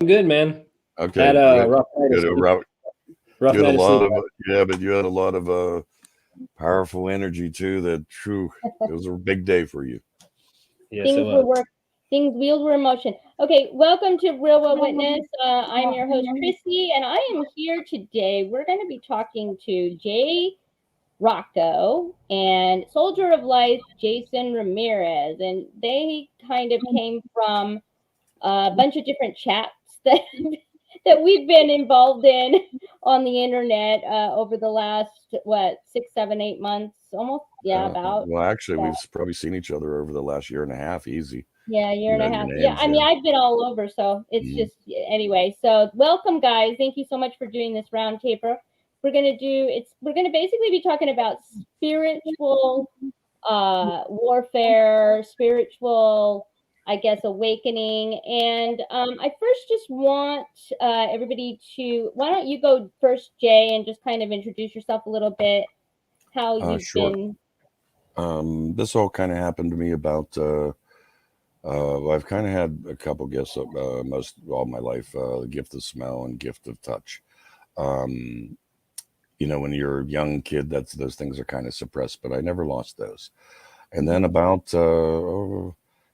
Good, man. Okay, Had a good. rough night of Good. sleep. You Rough had a night of lot sleep. of but you had a lot of powerful energy too. That true. It was a big day for you. Yes, it Things will was. work. Things wheels were in motion. Okay, welcome to Real World Witness. I'm your host Chrissy, and I am here today. We're going to be talking to Jay Rocco and Soldier of Light Jason Ramirez, and they kind of came from a bunch of different chats that that we've been involved in on the internet over the last 6, 7, 8 months, almost. Yeah, about. Well, actually, we've probably seen each other over the last year and a half. Easy. Yeah, year You and know a your half. Yeah, names. I mean, Yeah. I've been all over, so it's Mhm. just anyway. So welcome, guys. Thank you so much for doing this round table. We're gonna basically be talking about spiritual warfare, spiritual, I guess, awakening. And I first just want everybody to, why don't you go first, Jay, and just kind of introduce yourself a little bit, how you've Sure. been. This all kind of happened to me about. Well, I've kind of had a couple gifts most all my life. The gift of smell and gift of touch. Um, when you're a young kid, those things are kind of suppressed, but I never lost those. And then about, I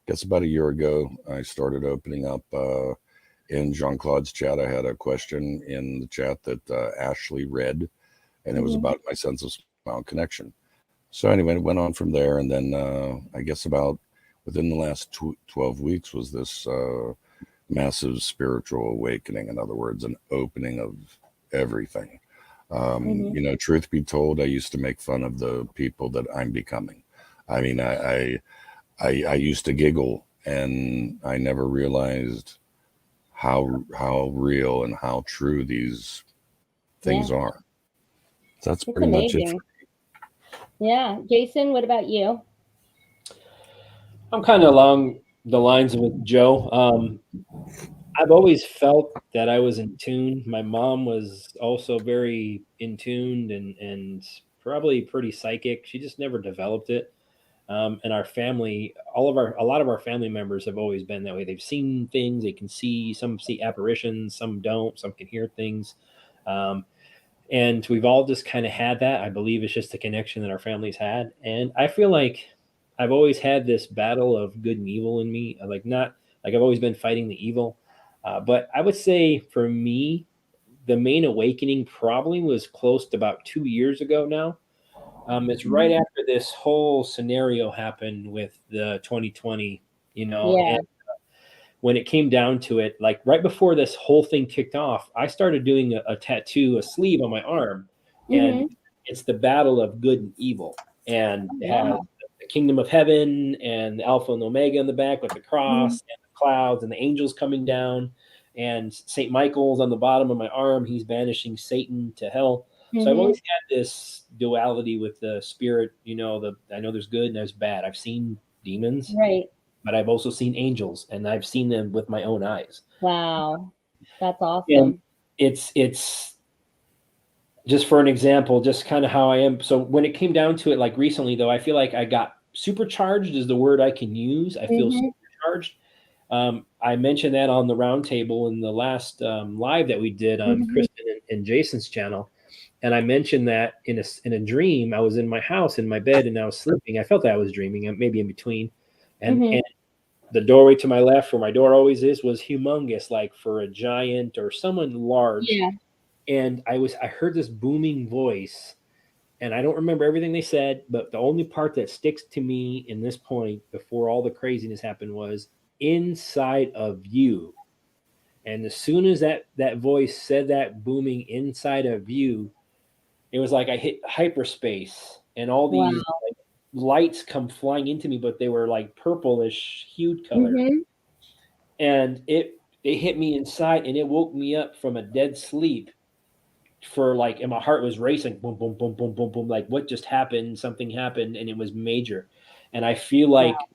guess about a year ago, I started opening up in Jean Claude's chat. I had a question in the chat that Ashley read, and it was Mhm. about my sense of smell connection. So anyway, it went on from there, and then I guess about within the last 12 weeks was this massive spiritual awakening. In other words, an opening of everything. Mhm. Truth be told, I used to make fun of the people that I'm becoming. I mean, I used to giggle, and I never realized how real and how true these things Yeah, are. So that's it's pretty much it. amazing. Yeah, Jason, what about you? I'm kind of along the lines with Joe. I've always felt that I was in tune. My mom was also very in tuned and probably pretty psychic. She just never developed it. And our family, a lot of our family members have always been that way. They've seen things, they can see, some see apparitions, some don't, some can hear things. Um, and we've all just kind of had that. I believe it's just a connection that our families had, and I feel like I've always had this battle of good and evil in me. Like not like I've always been fighting the evil, but I would say for me, the main awakening probably was close to about 2 years ago now. It's right after this whole scenario happened with the 2020, and Yeah. when it came down to it, like right before this whole thing kicked off, I started doing a tattoo, a sleeve on my arm, and Mhm. it's the battle of good and evil, and Oh, it has wow. the kingdom of heaven and the Alpha and Omega in the back with the Mhm. cross and the clouds and the angels coming down, and Saint Michael's on the bottom of my arm. He's banishing Satan to hell. So I've Mhm. always had this duality with the spirit. I know there's good and there's bad. I've seen demons, Right. but I've also seen angels, and I've seen them with my own eyes. Wow. That's And awesome. it's just for an example, just kind of how I am. So when it came down to it, like recently though, I feel like I got supercharged is the word I can use. I feel Mhm. supercharged. I mentioned that on the roundtable in the last live that we did on Mhm. Kristen and Jason's channel. And I mentioned that in a dream, I was in my house in my bed and I was sleeping. I felt that I was dreaming, maybe in between, and Mhm. the doorway to my left, where my door always is, was humongous, like for a giant or someone large. Yeah. And I heard this booming voice, and I don't remember everything they said, but the only part that sticks to me in this point before all the craziness happened was inside of you. And as soon as that voice said that booming inside of you, it was like I hit hyperspace and all these Wow. lights come flying into me, but they were like purplish hued color. Mhm. And it hit me inside and it woke me up from a dead sleep for like, and my heart was racing, boom, boom, boom, boom, boom, boom, like what just happened? Something happened and it was major. And I feel like Wow.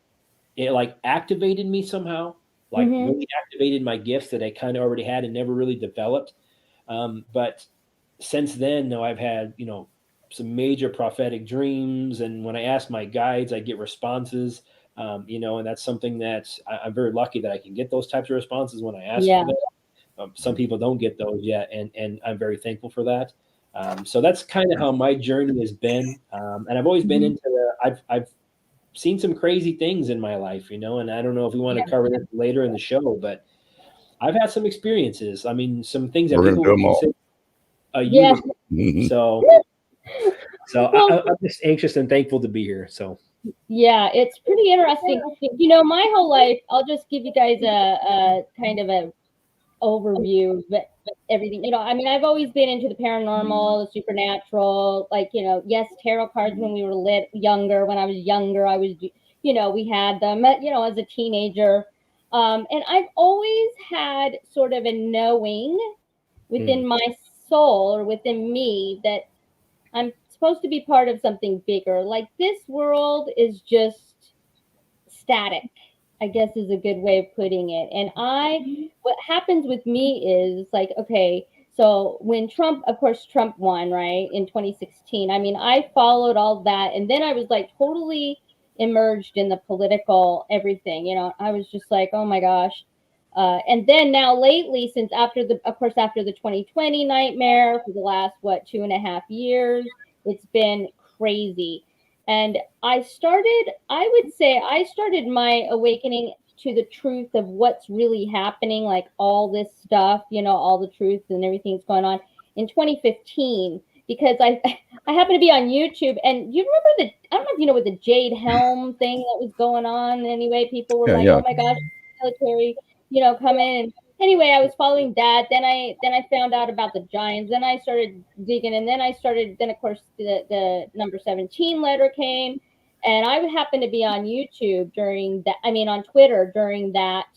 it like activated me somehow, like Mhm. really activated my gifts that I kind of already had and never really developed. But since then, though, I've had, some major prophetic dreams. And when I ask my guides, I get responses, and that's something that I'm very lucky that I can get those types of responses when I ask for Yeah. them. Some people don't get those yet, and I'm very thankful for that. So that's kind of how my journey has been, and I've always been into I've seen some crazy things in my life, and I don't know if we want to cover this later in the show, but I've had some experiences. I mean, some things that We're people gonna would do them all. consider so I'm just anxious and thankful to be here. So yeah, it's pretty interesting. My whole life, I'll just give you guys a kind of a overview of everything. I mean, I've always been into the paranormal, the supernatural, like, yes, tarot cards when we were younger. When I was younger, I was, we had them, as a teenager. And I've always had sort of a knowing within my soul or within me that I'm supposed to be part of something bigger. Like, this world is just static, I guess is a good way of putting it. And what happens with me is like, okay, so when of course, Trump won, right, in 2016. I mean, I followed all that. And then I was like totally immersed in the political everything. I was just like, oh my gosh. And then now lately, since after the 2020 nightmare for the last, 2.5 years, it's been crazy. And I would say I started my awakening to the truth of what's really happening, like all this stuff, all the truth and everything that's going on in 2015, because I happen to be on YouTube. And you remember I don't know if you know what the Jade Helm thing that was going on. Anyway, people were like, oh my gosh, military, come in. And anyway, I was following that. Then I found out about the giants. Then I started digging, and then of course the number 17 letter came, and I would happen to be on YouTube during that. I mean, on Twitter during that,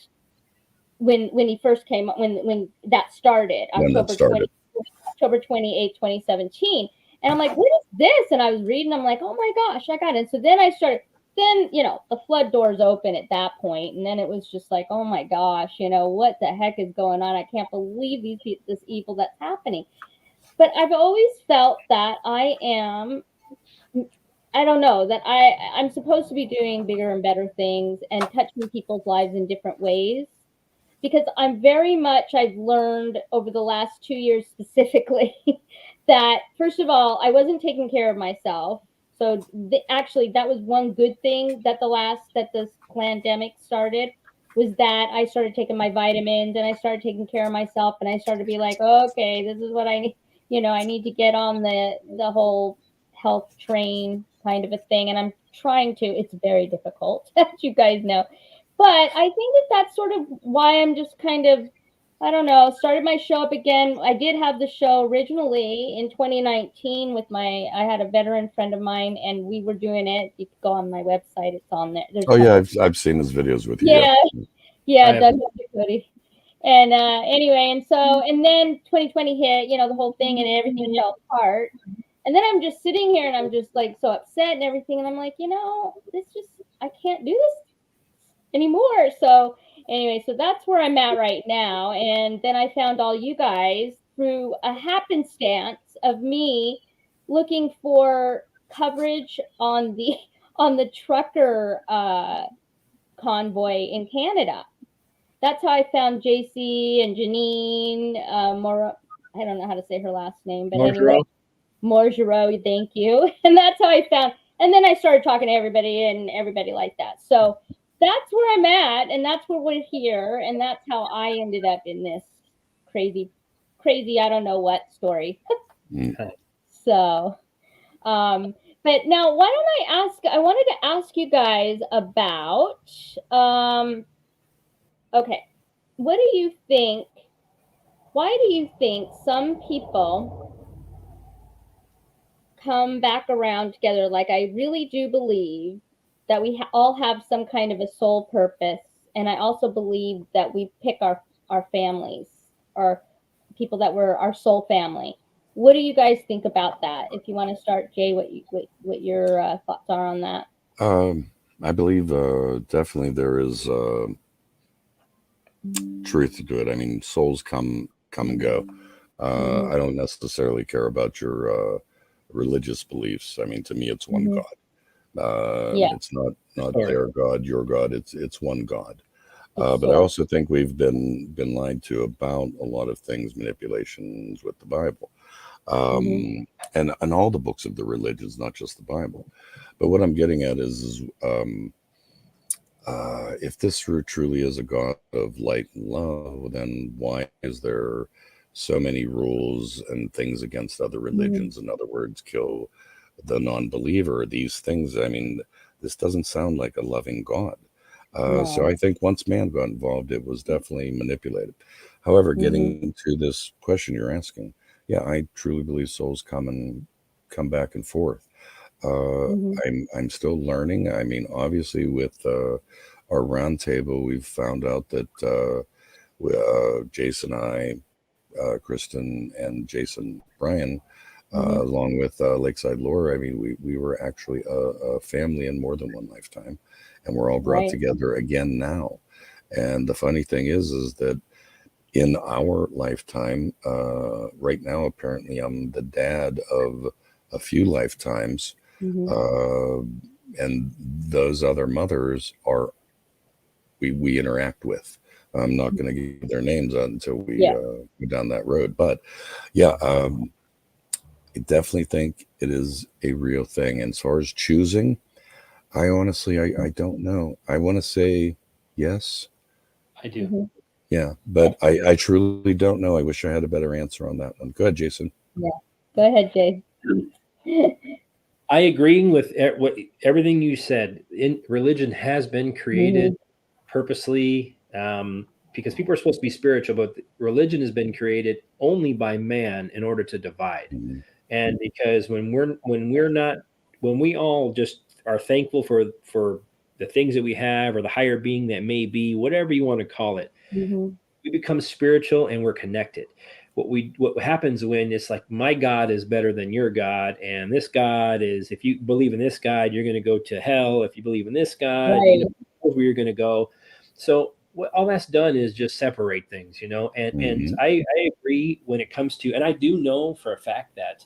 when he first came, when that started, October 28th, 2017. And I'm like, what is this? And I was reading, I'm like, oh my gosh, I got it. So then the flood doors open at that point. And then it was just like, oh my gosh, what the heck is going on? I can't believe this evil that's happening. But I've always felt that I don't know, that I'm supposed to be doing bigger and better things and touching people's lives in different ways. Because I've learned over the last 2 years specifically that, first of all, I wasn't taking care of myself. So actually, that was one good thing that this pandemic started, was that I started taking my vitamins and I started taking care of myself, and I started to be like, okay, this is what I need. I need to get on the whole health train kind of a thing. And I'm trying to. It's very difficult, as you guys know. But I think that's sort of why I'm just kind of, I don't know, started my show up again. I did have the show originally in 2019 I had a veteran friend of mine, and we were doing it. You can go on my website. It's on there. Yeah, I've seen his videos with you. Yeah, Doug Cody. And anyway, and then 2020 hit, the whole thing, and everything fell apart. And then I'm just sitting here and I'm just like so upset and everything. And I'm like, I can't do this anymore. So anyway, so that's where I'm at right now. And then I found all you guys through a happenstance of me looking for coverage on the trucker convoy in Canada. That's how I found JC and Janine I don't know how to say her last name, but anyway, Morgereau, thank you. And that's how I found. And then I started talking to everybody and everybody like that. So that's where I'm at, and that's where we're here, and that's how I ended up in this crazy, I don't know what story. So, but now I wanted to ask you guys about, okay, what do you think? Why do you think some people come back around together? Like, I really do believe that we all have some kind of a soul purpose, and I also believe that we pick our families, or people that were our soul family. What do you guys think about that? If you want to start, Jay, what your thoughts are on that? I believe definitely there is truth to it. I mean, souls come and go. I don't necessarily care about your religious beliefs. I mean, to me, it's one God. It's not their God, your God. It's one God. But I also think we've been lied to about a lot of things, manipulations with the Bible, and all the books of the religions, not just the Bible. But what I'm getting at is if this truly is a God of light and love, then why is there so many rules and things against other religions? In other words, kill the non-believer. These things. I mean, this doesn't sound like a loving God. So I think once man got involved, it was definitely manipulated. However, getting to this question you're asking, yeah, I truly believe souls come back and forth. I'm still learning. I mean, obviously, with our roundtable, we've found out that Jason, Kristen, and Jason, Brian, along with Lakeside Laura. I mean, we were actually a family in more than one lifetime, and we're all brought together again now. And the funny thing is that in our lifetime, right now, apparently, I'm the dad of a few lifetimes, and those other mothers are we interact with. I'm not going to give their names until we go down that road, but yeah, I definitely think it is a real thing. And as far as choosing, I honestly, I don't know. I want to say yes. I do. Yeah, but I truly don't know. I wish I had a better answer on that one. Go ahead, Jason. Yeah. Go ahead, Jay. I agree with everything you said. Religion has been created purposely because people are supposed to be spiritual, but religion has been created only by man in order to divide. And because when we all just are thankful for the things that we have or the higher being that may be, whatever you want to call it, we become spiritual and we're connected. What happens when it's like my God is better than your God, and this God is, if you believe in this God, you're going to go to hell. If you believe in this God, you know where you're going to go. So what all that's done is just separate things, and I agree when it comes to, and I do know for a fact that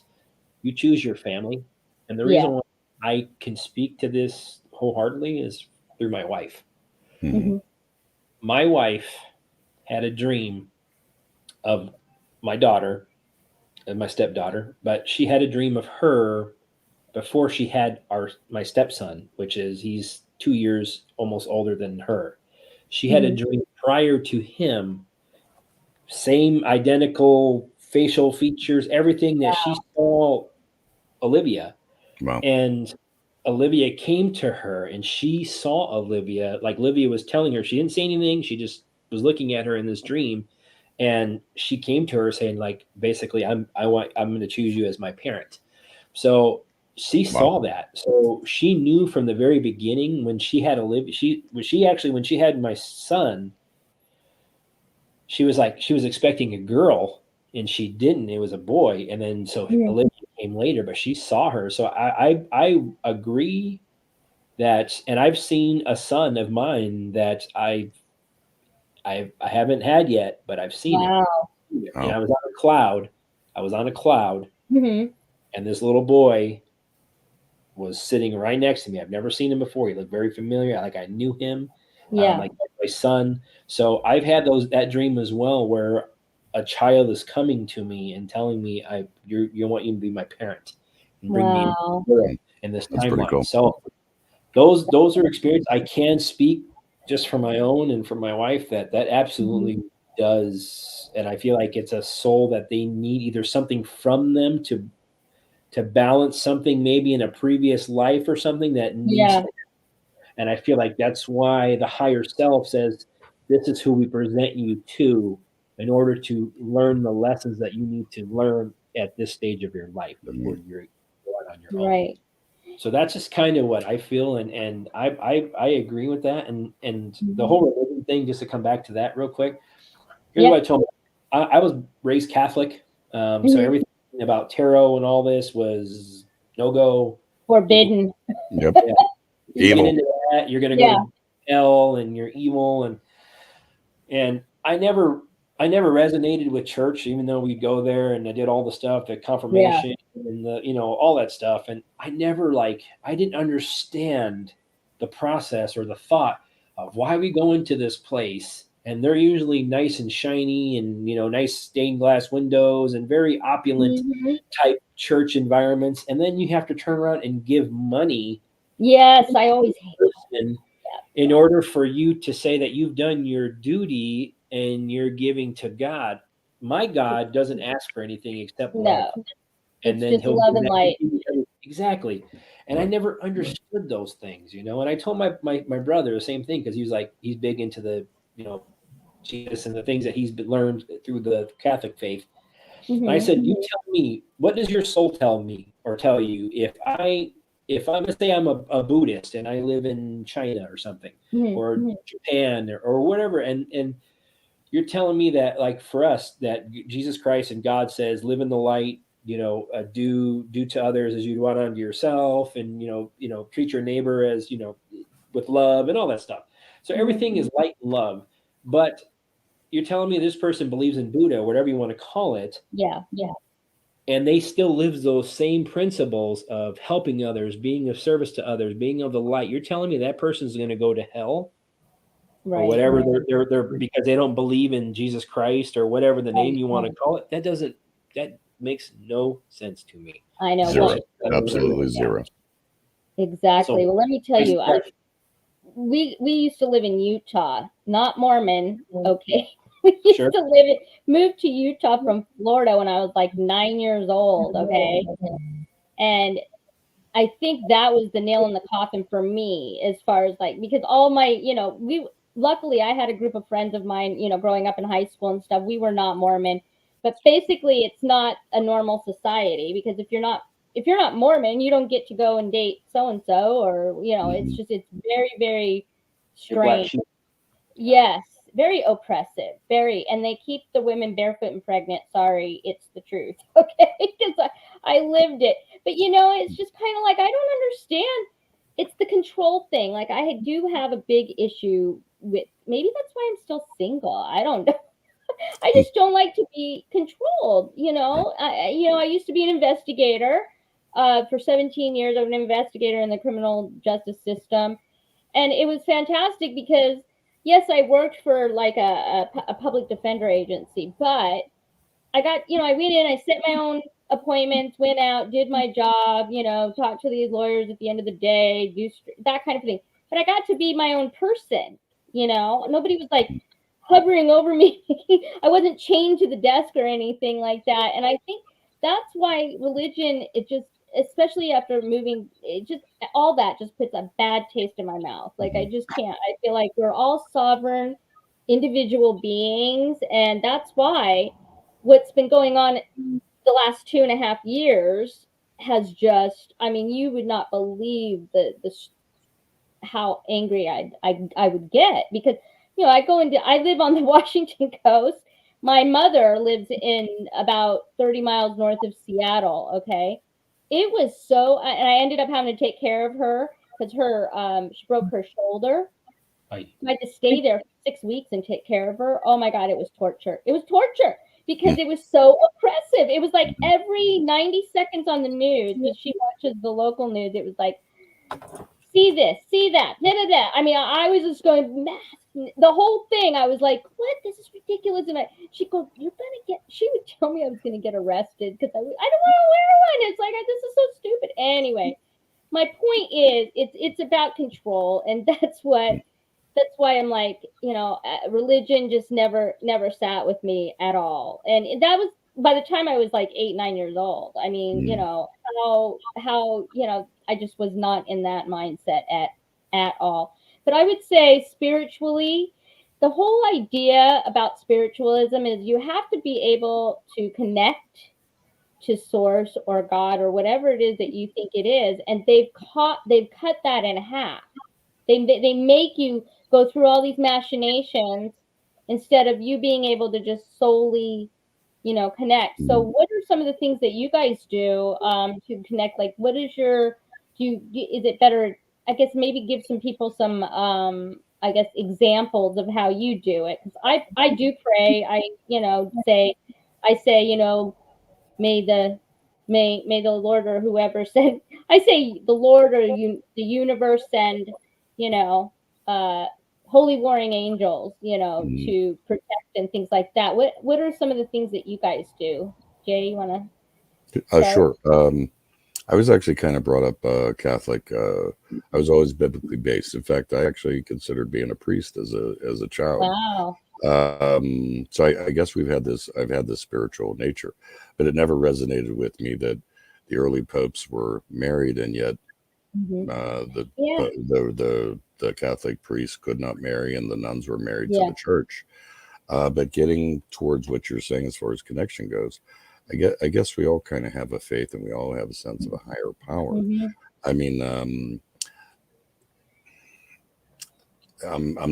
you choose your family, and the reason why I can speak to this wholeheartedly is through my wife. My wife had a dream of my daughter and my stepdaughter, but she had a dream of her before she had my stepson, which is he's 2 years almost older than her. She had a dream prior to him, same identical facial features, everything that she saw Olivia. Wow. And Olivia came to her and she saw Olivia, like Olivia was telling her, she didn't say anything. She just was looking at her in this dream. And she came to her saying, like, basically, I'm going to choose you as my parent. So she saw that. So she knew from the very beginning when she had Olivia, when she had my son, she was expecting a girl and she didn't. It was a boy. And then so Olivia came later, but she saw her. So I agree that, and I've seen a son of mine that I haven't had yet, but I've seen it. And I was on a cloud. And this little boy was sitting right next to me. I've never seen him before. He looked very familiar. Like I knew him, like my son. So I've had that dream as well, where a child is coming to me and telling me, you want you to be my parent and bring me in this timeline. Cool. So those are experiences I can speak just for my own and for my wife that absolutely does. And I feel like it's a soul that they need, either something from them to balance something maybe in a previous life or something that needs to. And I feel like that's why the higher self says, this is who we present you to in order to learn the lessons that you need to learn at this stage of your life before you're going on your own. Right. So that's just kind of what I feel, and I agree with that, and the whole religion thing. Just to come back to that real quick, here's what I told me. I was raised Catholic, so everything about tarot and all this was no go, forbidden. Yep. Evil. Into that, you're gonna go to hell, and you're evil, and I never resonated with church, even though we'd go there and I did all the stuff, the confirmation and the, all that stuff. And I never I didn't understand the process or the thought of why we go into this place, and they're usually nice and shiny and nice stained glass windows and very opulent Mm-hmm. type church environments, and then you have to turn around and give money Yes, I always hate person in order for you to say that you've done your duty and you're giving to God. My God doesn't ask for anything except love. no. And It's then just he'll love give and that light. to you. Exactly. And I never understood those things, and I told my brother the same thing, because he's big into the, Jesus and the things that he's learned through the Catholic faith. And I Mm-hmm. said, you tell me, what does your soul tell me or tell you if I'm gonna say I'm a Buddhist and I live in China or something, or Mm-hmm. Japan, or whatever, and you're telling me that, like, for us, that Jesus Christ and God says, live in the light, do to others as you'd want unto yourself, and treat your neighbor as with love and all that stuff. So everything is light and love, but you're telling me this person believes in Buddha, whatever you want to call it, Yeah. and they still live those same principles of helping others, being of service to others, being of the light. You're telling me that person's going to go to hell or Right. whatever, they're because they don't believe in Jesus Christ or whatever the name you want to call it. That makes no sense to me. I know. Zero. Well, Absolutely zero. exactly. So Well, let me tell you, I- we used to live in Utah, not Mormon. Okay. We used Sure. to moved to Utah from Florida when I was like 9 years old. Okay. And I think that was the nail in the coffin for me, as far as like, because all my, luckily I had a group of friends of mine, growing up in high school and stuff. We were not Mormon, but basically it's not a normal society, because if you're not Mormon, you don't get to go and date so and so, or it's very, very You're black strange. sheep. Yes, very oppressive, very, and they keep the women barefoot and pregnant. Sorry, it's the truth. Okay, because I lived it, but it's just kind of like, I don't understand. It's the control thing. Like, I do have a big issue with, maybe that's why I'm still single. I don't know. I just don't like to be controlled. I used to be an investigator. For 17 years, I was an investigator in the criminal justice system, and it was fantastic because, yes, I worked for like a public defender agency, but I went in, I set my own appointments, went out, did my job, talked to these lawyers at the end of the day, that kind of thing. But I got to be my own person. Nobody was like hovering over me. I wasn't chained to the desk or anything like that. And I think that's why religion, it just, especially after moving, it just, all that just puts a bad taste in my mouth. Like, I just can't. I feel like we're all sovereign individual beings. And that's why what's been going on the last 2.5 years has just, I mean, you would not believe how angry I would get, because I live on the Washington coast. My mother lives in about 30 miles north of Seattle. Okay, it was so, and I ended up having to take care of her because she broke her shoulder. I- I had to stay there for 6 weeks and take care of her. Oh my God, it was torture. It was torture because it was so oppressive. It was like every 90 seconds on the news, because she watches the local news, it was like, see this, see that, da da da. I mean, I was just going, the whole thing. I was like, what? This is ridiculous. And she'd go, you're gonna get. She would tell me I was gonna get arrested because I don't want to wear one. It's like, this is so stupid. Anyway, my point is, it's about control, and that's why I'm like, religion just never sat with me at all. And that was by the time I was like 8, 9 years old. I mean, how I just was not in that mindset at all. But I would say spiritually, the whole idea about spiritualism is you have to be able to connect to source or God or whatever it is that you think it is, and they've cut that in half. They make you go through all these machinations instead of you being able to just solely, connect. So what are some of the things that you guys do to connect? Like, what is your, is it better, I guess maybe give some people some I guess examples of how you do it, because I do pray. I say, may the may the Lord, or whoever said, I say the Lord, or the universe send, you know, uh holy warring angels, Mm, to protect and things like that. What are some of the things that you guys do? Jay, you want to start? sure. I was actually kind of brought up Catholic. I was always biblically based. In fact, I actually considered being a priest as a child. Wow. So I guess I've had this spiritual nature, but it never resonated with me that the early popes were married, and yet Hmm. the Yeah. the Catholic priests could not marry, and the nuns were married to Yeah. the church. But getting towards what you're saying as far as connection goes, I guess we all kind of have a faith, and we all have a sense of a higher power. Hmm. I mean, I'm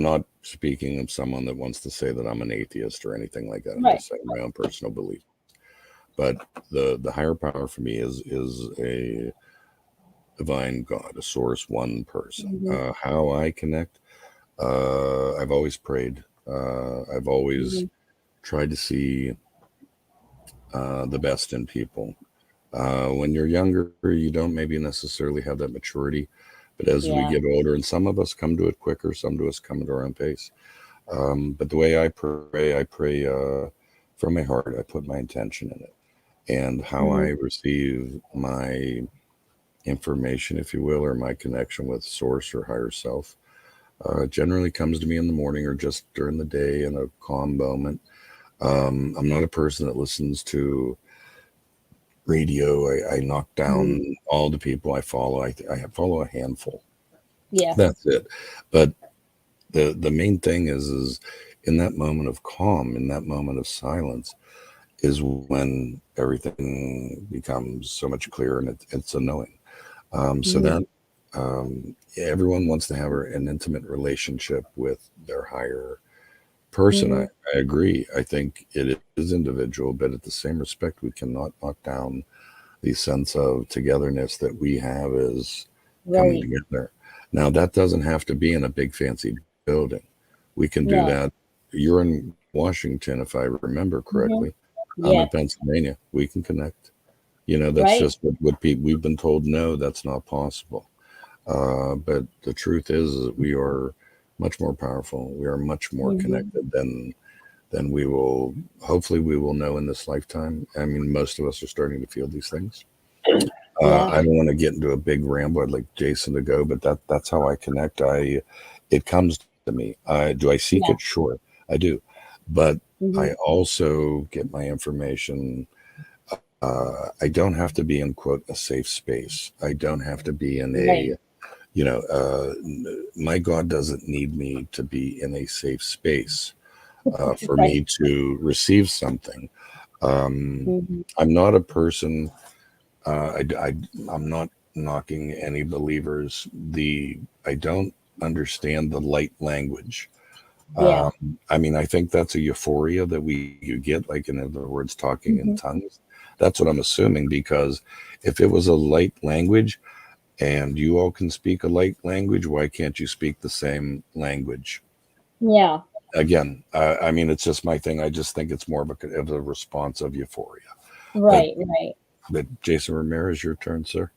not speaking of someone that wants to say that I'm an atheist or anything like that. I'm Right. just saying my own personal belief. But the higher power for me is a divine God, a source, one person. Hmm. How I connect, I've always prayed. I've always Hmm. tried to see the best in people. When you're younger, you don't maybe necessarily have that maturity. But as we Yeah. get older, and some of us come to it quicker, some of us come at our own pace. But the way I pray from my heart. I put my intention in it. And how I Hmm. receive my information, if you will, or my connection with source or higher self, generally comes to me in the morning or just during the day in a calm moment. I'm not a person that listens to radio. I knock Hmm. down all the people I follow. I follow a handful. Yeah. That's it. But the main thing is in that moment of calm, in that moment of silence, is when everything becomes so much clearer, and it's a knowing. So Hmm. that everyone wants to have an intimate relationship with their higher person. Hmm. I agree. I think it is individual, but at the same respect, we cannot knock down the sense of togetherness that we have as coming Right. together. Now, that doesn't have to be in a big fancy building. We can do No. that. You're in Washington, if I remember Hmm. correctly. I'm in Yes. Pennsylvania. We can connect. That's Right. just what people, we've been told, no, that's not possible. But the truth is that we are much more powerful. We are much more Hmm. connected than we will, hopefully, we will know in this lifetime. I mean, most of us are starting to feel these things. Yeah. I don't want to get into a big ramble. I'd like Jason to go, but that's how I connect. It comes to me. Do I seek Yeah. it? Sure, I do. But Hmm. I also get my information. I don't have to be in quote a safe space. I don't have to be in Right. a my God doesn't need me to be in a safe space for Right. me to receive something. Hmm. I'm not a person. I'm not knocking any believers. I don't understand the light language. Yeah. I mean, I think that's a euphoria that you get, like in other words, talking in Hmm. tongues. That's what I'm assuming, because if it was a light language and you all can speak a light language, why can't you speak the same language? Yeah. Again, I mean, it's just my thing. I just think it's more of a response of euphoria. But Right. Right. Jason Ramirez, your turn, sir.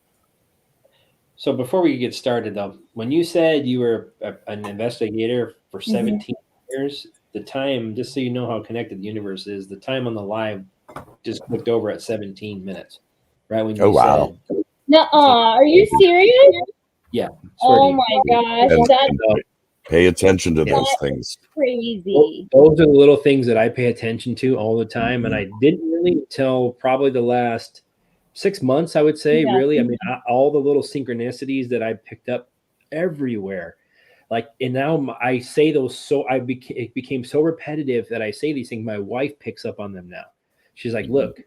So before we get started, though, when you said you were an investigator for Hmm. 17 years, the time, just so you know how connected the universe is, the time on the live just clicked over at 17 minutes, right when Oh you wow! said, Nuh-uh. Are you serious? yeah, swear to Oh you. my gosh. And So, pay attention to yeah, those things. Crazy. those are the little things that I pay attention to all the time. And I didn't really until probably the last 6 months, I would say, Yeah. really. I mean, all the little synchronicities that I picked up everywhere. Like, and now I say those, so it became so repetitive that I say these things. My wife picks up on them now. She's like, look,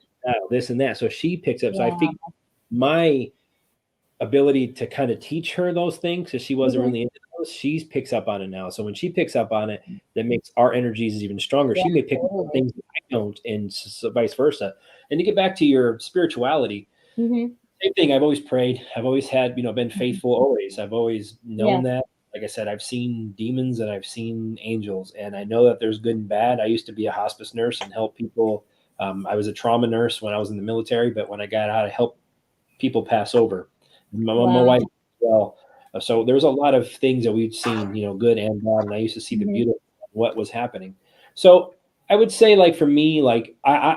this and that. So she picks up. So I Wow. think my ability to kind of teach her those things, because she wasn't Hmm. really into those, she picks up on it now. So when she picks up on it, that makes our energies even stronger. Yeah. She may pick up on Totally. things that I don't, and so vice versa. And to get back to your spirituality, Hmm. same thing. I've always prayed. I've always had, been faithful always. I've always known Yeah. that. Like I said, I've seen demons and I've seen angels, and I know that there's good and bad. I used to be a hospice nurse and help people. I was a trauma nurse when I was in the military, but when I got out, I helped people pass over. My wife Wow. as well. So there's a lot of things that we've seen, good and bad, and I used to see the beautiful what was happening. So I would say, like, for me, like,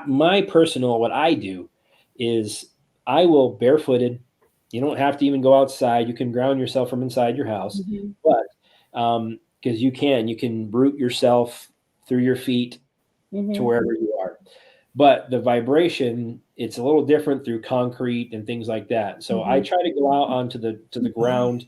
my personal, what I do is I will barefooted. You don't have to even go outside. You can ground yourself from inside your house, but because you can root yourself through your feet to wherever you are. But the vibration, it's a little different through concrete and things like that. So I try to go out onto the ground,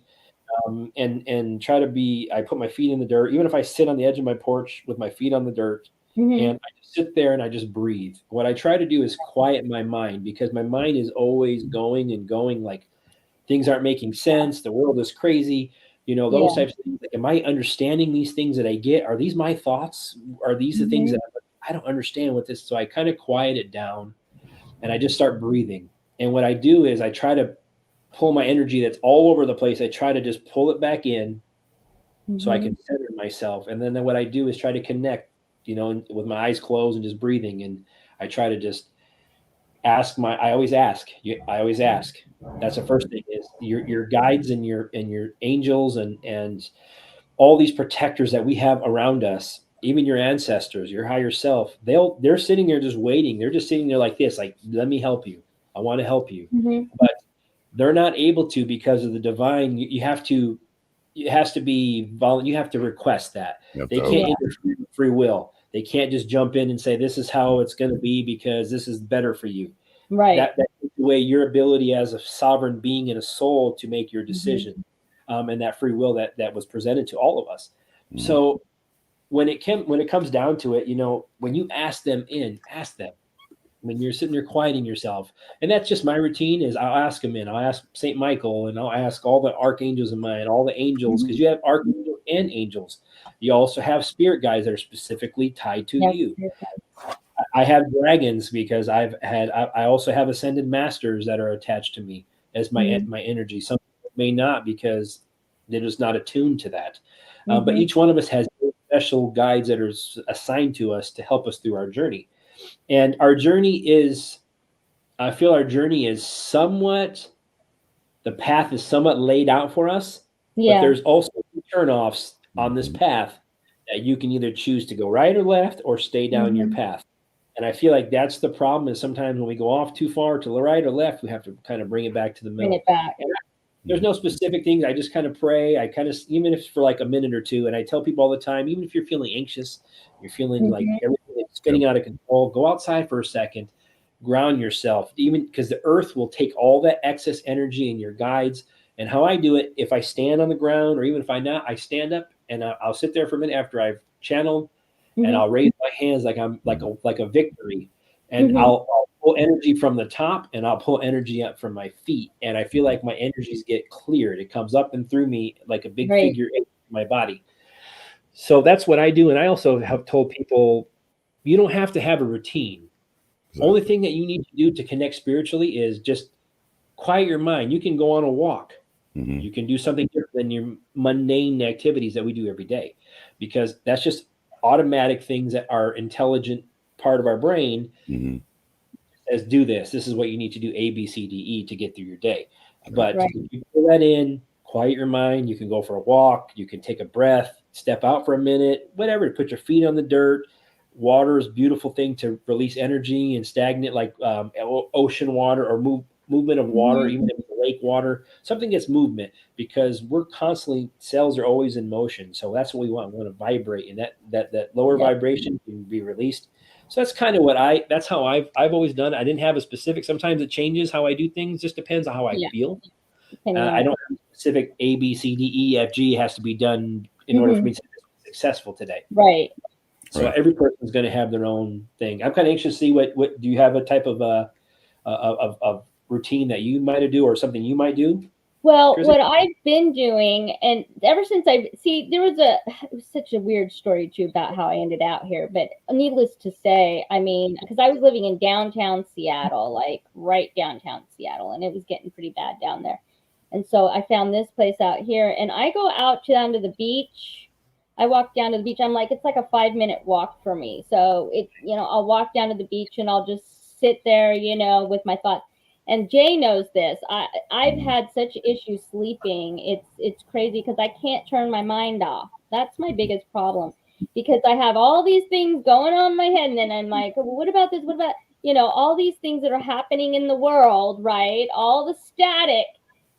and try to be. I put my feet in the dirt, even if I sit on the edge of my porch with my feet on the dirt, and I just sit there and I just breathe. What I try to do is quiet my mind, because my mind is always going and going, like things aren't making sense. The world is crazy. Those types of things. Like, am I understanding these things that I get? Are these my thoughts? Are these the things that I don't understand what this? So I kind of quiet it down, and I just start breathing. And what I do is I try to pull my energy that's all over the place. I try to just pull it back in so I can center myself. And then what I do is try to connect, with my eyes closed and just breathing. And I try to just I always ask. I always ask. That's the first thing, is your guides and your angels and all these protectors that we have around us, even your ancestors, your higher self. They're sitting there just waiting. They're just sitting there like this, like, let me help you. I want to help you. But they're not able to, because of the divine. You have to. It has to be you have to request that. They can't interfere with free will. They can't just jump in and say, this is how it's going to be because this is better for you. Right. That takes away your ability as a sovereign being and a soul to make your decision, and that free will that was presented to all of us. So when it comes down to it, when you ask them when you're sitting there quieting yourself. And that's just my routine, is I'll ask them in. I'll ask St. Michael, and I'll ask all the archangels in mine, all the angels, because you have archangels and angels. You also have spirit guides that are specifically tied to you. I have dragons because I also have ascended masters that are attached to me as my energy. Some may not, because they're just not attuned to that. But each one of us has special guides that are assigned to us to help us through our journey. And I feel our journey is somewhat, the path is somewhat laid out for us, but there's also turnoffs on this path that you can either choose to go right or left or stay down your path. And I feel like that's the problem, is sometimes when we go off too far to the right or left, we have to kind of bring it back to the middle. Bring it back. There's no specific things. I just kind of pray. I kind of, even if it's for like a minute or two, and I tell people all the time, even if you're feeling anxious, you're feeling like everything is spinning out of control, go outside for a second, ground yourself, even because the earth will take all that excess energy in your guides. And how I do it, if I stand on the ground, or even if I'm not, I stand up and I'll sit there for a minute after I've channeled, and I'll raise my hands like I'm like a victory. And I'll pull energy from the top, and I'll pull energy up from my feet. And I feel like my energies get cleared. It comes up and through me like a big figure in my body. So that's what I do. And I also have told people, you don't have to have a routine. Exactly. Only thing that you need to do to connect spiritually is just quiet your mind. You can go on a walk. You can do something different than your mundane activities that we do every day, because that's just automatic things that our intelligent part of our brain says, do this. This is what you need to do, A, B, C, D, E, to get through your day. But if you pull that in, quiet your mind. You can go for a walk. You can take a breath, step out for a minute, whatever. Put your feet on the dirt. Water is a beautiful thing to release energy and stagnate, like ocean water or movement of water, even if it's lake water. Something gets movement, because we're constantly, cells are always in motion. So that's what we want. We want to vibrate, and that lower vibration can be released. So that's kind of that's how I've always done it. I didn't have a specific. Sometimes it changes how I do things. Just depends on how I feel. I don't have a specific A, B, C, D, E, F, G has to be done in order for me to be successful today. Right. So every person's going to have their own thing. I'm kind of anxious to see what do you have a type of routine that you might do, or something you might do? Well, what I've been doing, and ever since there was such a weird story too about how I ended out here, but needless to say, I mean, because I was living in downtown Seattle, like right downtown Seattle, and it was getting pretty bad down there. And so I found this place out here, and I go out down to the beach. I walk down to the beach. I'm like, it's like a 5-minute walk for me. So I'll walk down to the beach and I'll just sit there, with my thoughts. And Jay knows this. I've had such issues sleeping. It's crazy because I can't turn my mind off. That's my biggest problem, because I have all these things going on in my head, and then I'm like, well, what about this? What about, all these things that are happening in the world, right? All the static.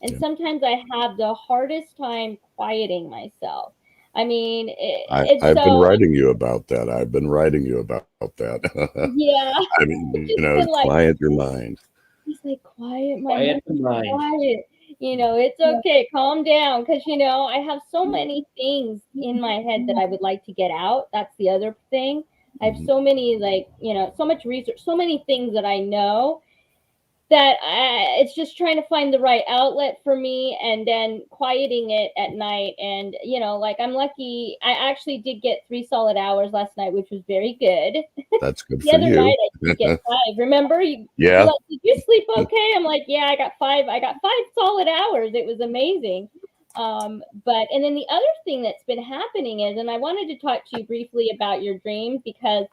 And sometimes I have the hardest time quieting myself. I mean, it's I've been so, writing you about that. I've been writing you about that. yeah, I mean, just been like, quiet your mind. he's like, quiet my Quiet the mind, mind. quiet. It's okay, calm down. Because, I have so many things in my head that I would like to get out. That's the other thing. I have so many, like, so much research, so many things that I know that it's just trying to find the right outlet for me, and then quieting it at night. And, like, I'm lucky. I actually did get 3 solid hours last night, which was very good. That's good The for other night you. I did get 5. Remember? You're Yeah. like, did you sleep okay? I'm like, yeah, I got 5. I got 5 solid hours. It was amazing. But and then the other thing that's been happening is, and I wanted to talk to you briefly about your dreams, because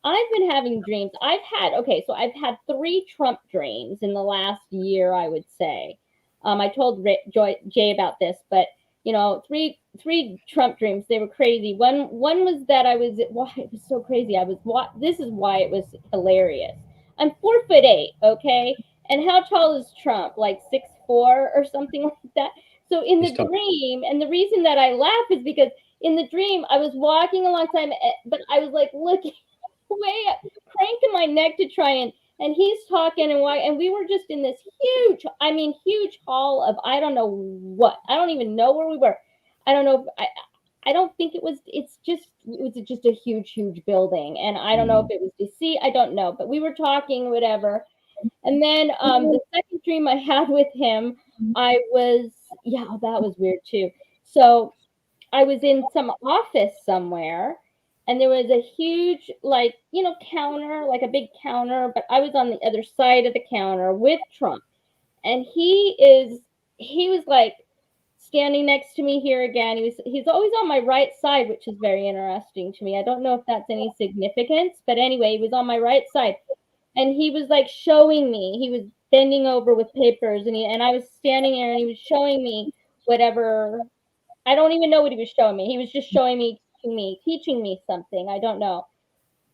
I've been having dreams. I've had 3 Trump dreams in the last year, I would say. I told Jay about this, but three Trump dreams. They were crazy. One was that I was. Why it was so crazy. This is why it was hilarious. I'm 4'8", okay, and how tall is Trump? Like 6'4" or something like that. So in He's the tough. dream, and the reason that I laugh is because in the dream I was walking alongside, but I was like looking way up, cranking my neck to try and he's talking, and we were just in this huge hall of, I don't know what. I don't even know where we were. I don't know. I don't think it was. It was just a huge building, and I don't know if it was DC. I don't know, but we were talking, whatever. And then the second dream I had with him, I was, yeah, that was weird too. So I was in some office somewhere, and there was a huge, like, counter, like a big counter, but I was on the other side of the counter with Trump. And he was like standing next to me here again. He's always on my right side, which is very interesting to me. I don't know if that's any significance, but anyway, he was on my right side. And he was like showing me. He was bending over with papers, and I was standing there, and he was showing me whatever. I don't even know what he was showing me. He was just showing me, teaching me something. I don't know.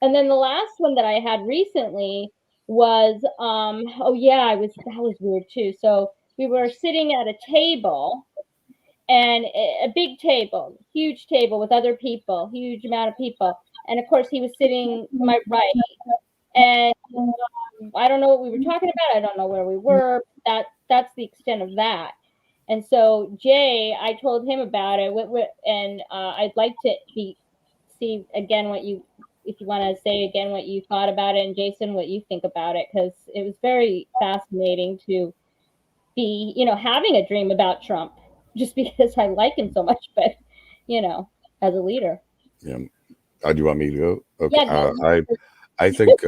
And then the last one that I had recently was, oh yeah, that was weird too. So we were sitting at a table, and a big table, huge table with other people, huge amount of people. And of course he was sitting to my right. And I don't know what we were talking about. I don't know where we were. That's the extent of that. And so Jay, I told him about it, and I'd like to see again if you want to say again what you thought about it, and Jason, what you think about it, because it was very fascinating to be, having a dream about Trump, just because I like him so much, but as a leader. Yeah. Do you want me to go? Okay. Yeah, no. I think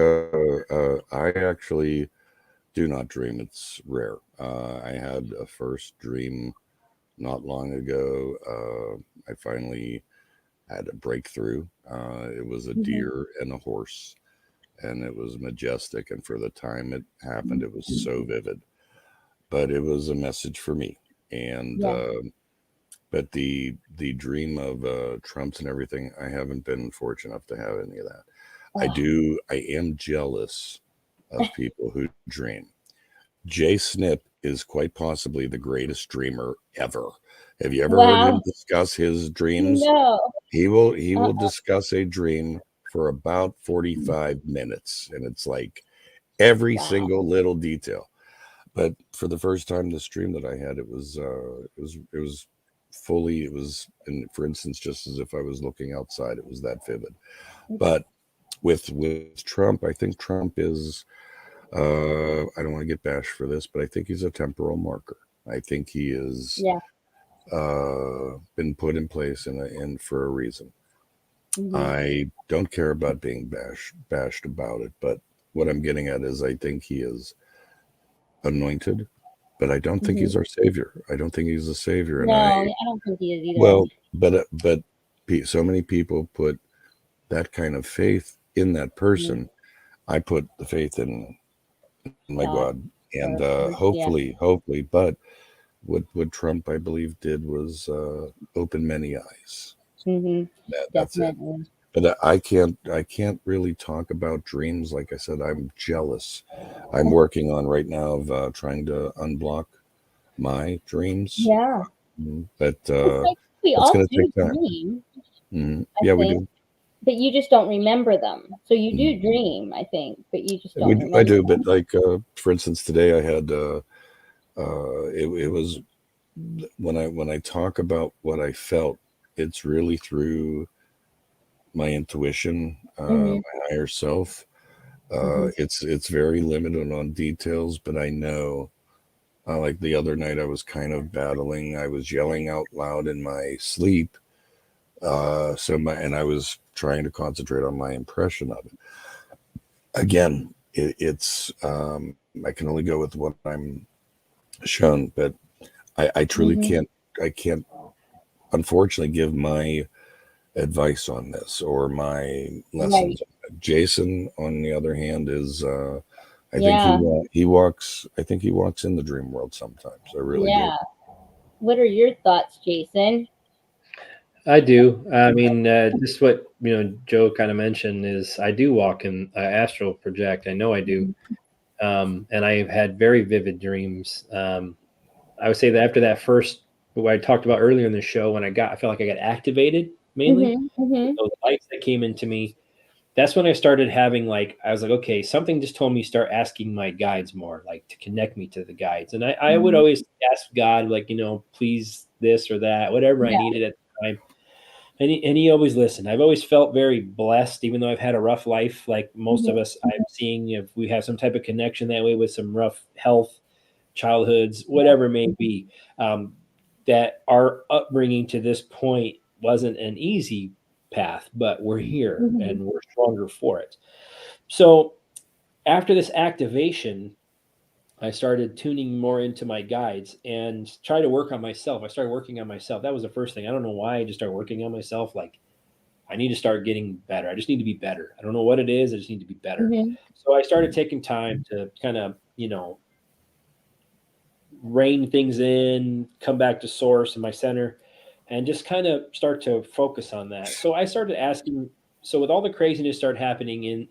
I actually do not dream. It's rare. I had a first dream not long ago. I finally had a breakthrough. It was a deer and a horse, and it was majestic. And for the time it happened, it was so vivid. But it was a message for me. And Yeah. but the dream of Trump's and everything, I haven't been fortunate enough to have any of that. I am jealous of people who dream. Jay Snip is quite possibly the greatest dreamer ever. Have you ever heard him Wow. discuss his dreams? No. He will discuss a dream for about 45 minutes, and it's like every Wow. single little detail. But for the first time, this dream that I had, it was fully, it was, and for instance, just as if I was looking outside, it was that vivid. But with Trump, I think Trump is, I don't want to get bashed for this, but I think he's a temporal marker. I think he is Yeah. been put in place and for a reason. Mhm. I don't care about being bashed about it, but what I'm getting at is I think he is anointed, but I don't think he's our savior. I don't think he's a savior. And No, I don't think he is either. well, but so many people put that kind of faith in that person. I put the faith in my God And Yeah. hopefully, but what Trump, I believe, did was open many eyes. That's it. Definitely. But I can't really talk about dreams. Like I said, I'm jealous. I'm working on right now of trying to unblock my dreams. Yeah. But It's like we it's all going to do take time. dream, I Yeah, we think, do. but you just don't remember them. So you do Mhm. dream, I think, but you just don't I remember do. them. But like, for instance, today I had, it was when I talk about what I felt, it's really through my intuition, Mm-hmm. my higher self. Mm-hmm. It's very limited on details, but I know. Like the other night, I was kind of battling. I was yelling out loud in my sleep. And I was trying to concentrate on my impression of it. Again, I can only go with what I'm shown, but I truly Mm-hmm. can't. I can't, unfortunately, give my advice on this or my Right. lessons. Jason, on the other hand, is I think Yeah. he walks. I think he walks in the dream world sometimes. I really do. Yeah. What are your thoughts, Jason? I do. I mean, just what Joe kind of mentioned is I do walk in astral project. I know I do, and I've had very vivid dreams. I would say that after that first, what I talked about earlier in the show, when I felt like I got activated mainly Mm-hmm. Mm-hmm. those lights that came into me. That's when I started having I was like, okay, something just told me start asking my guides more, like to connect me to the guides. And I would Mm-hmm. always ask God, like, please this or that, whatever I Yeah. needed at the time. And he always listened. I've always felt very blessed, even though I've had a rough life, like most of Mm-hmm. us. I'm seeing if we have some type of connection that way with some rough health, childhoods, whatever it may be. Um, that our upbringing to this point wasn't an easy path, but we're here Mm-hmm. and we're stronger for it. So after this activation, I started tuning more into my guides and try to work on myself. I started working on myself. That was the first thing. I don't know why I just started working on myself. Like I need to start getting better. I just need to be better. I don't know what it is. I just need to be better. Mm-hmm. So I started taking time to kind of, rein things in, come back to source in my center, and just kind of start to focus on that. So I started asking. So with all the craziness started happening in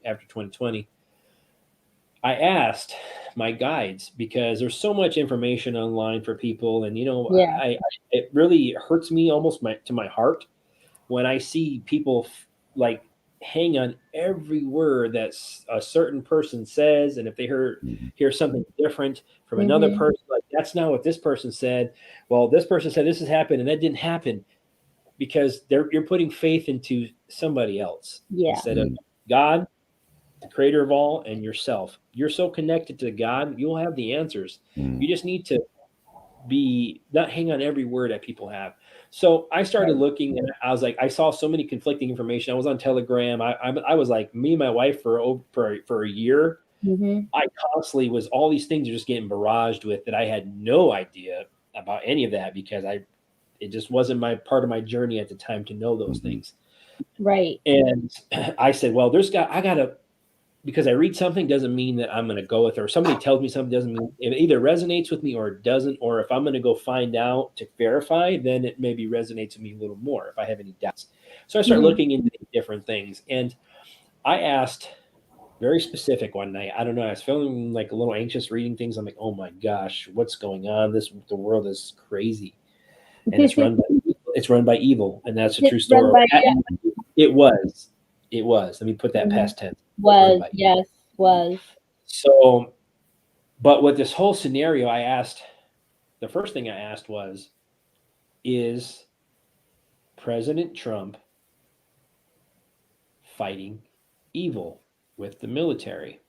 after 2020, I asked my guides because there's so much information online for people, and Yeah. it really hurts me almost to my heart when I see people like hang on every word that a certain person says, and if they hear something different from another Mm-hmm. person, like that's not what this person said. Well, this person said this has happened, and that didn't happen because you're putting faith into somebody else Yeah. instead of God, the creator of all, and yourself. You're so connected to God, you'll have the answers. You just need to be not hang on every word that people have. So I started Right. looking, and I was like, I saw so many conflicting information. I was on Telegram. I was like, me and my wife for a year. Mm-hmm. I constantly was all these things are just getting barraged with that I had no idea about any of that because it just wasn't my part of my journey at the time to know those things. Right. And I said, well, I gotta because I read something doesn't mean that I'm going to go with it, or somebody tells me something doesn't mean it either resonates with me or it doesn't. Or if I'm going to go find out to verify, then it maybe resonates with me a little more if I have any doubts. So I start Mm-hmm. looking into these different things, and I asked very specific one night. I don't know. I was feeling like a little anxious reading things. I'm like, oh my gosh, what's going on? The world is crazy, and it's run by evil, and that's a true It's run story. by It was. It was. Let me put that Mhm. past tense. It was run Was, by evil. yes, was. So, but with this whole scenario, the first thing I asked was, is President Trump fighting evil with the military?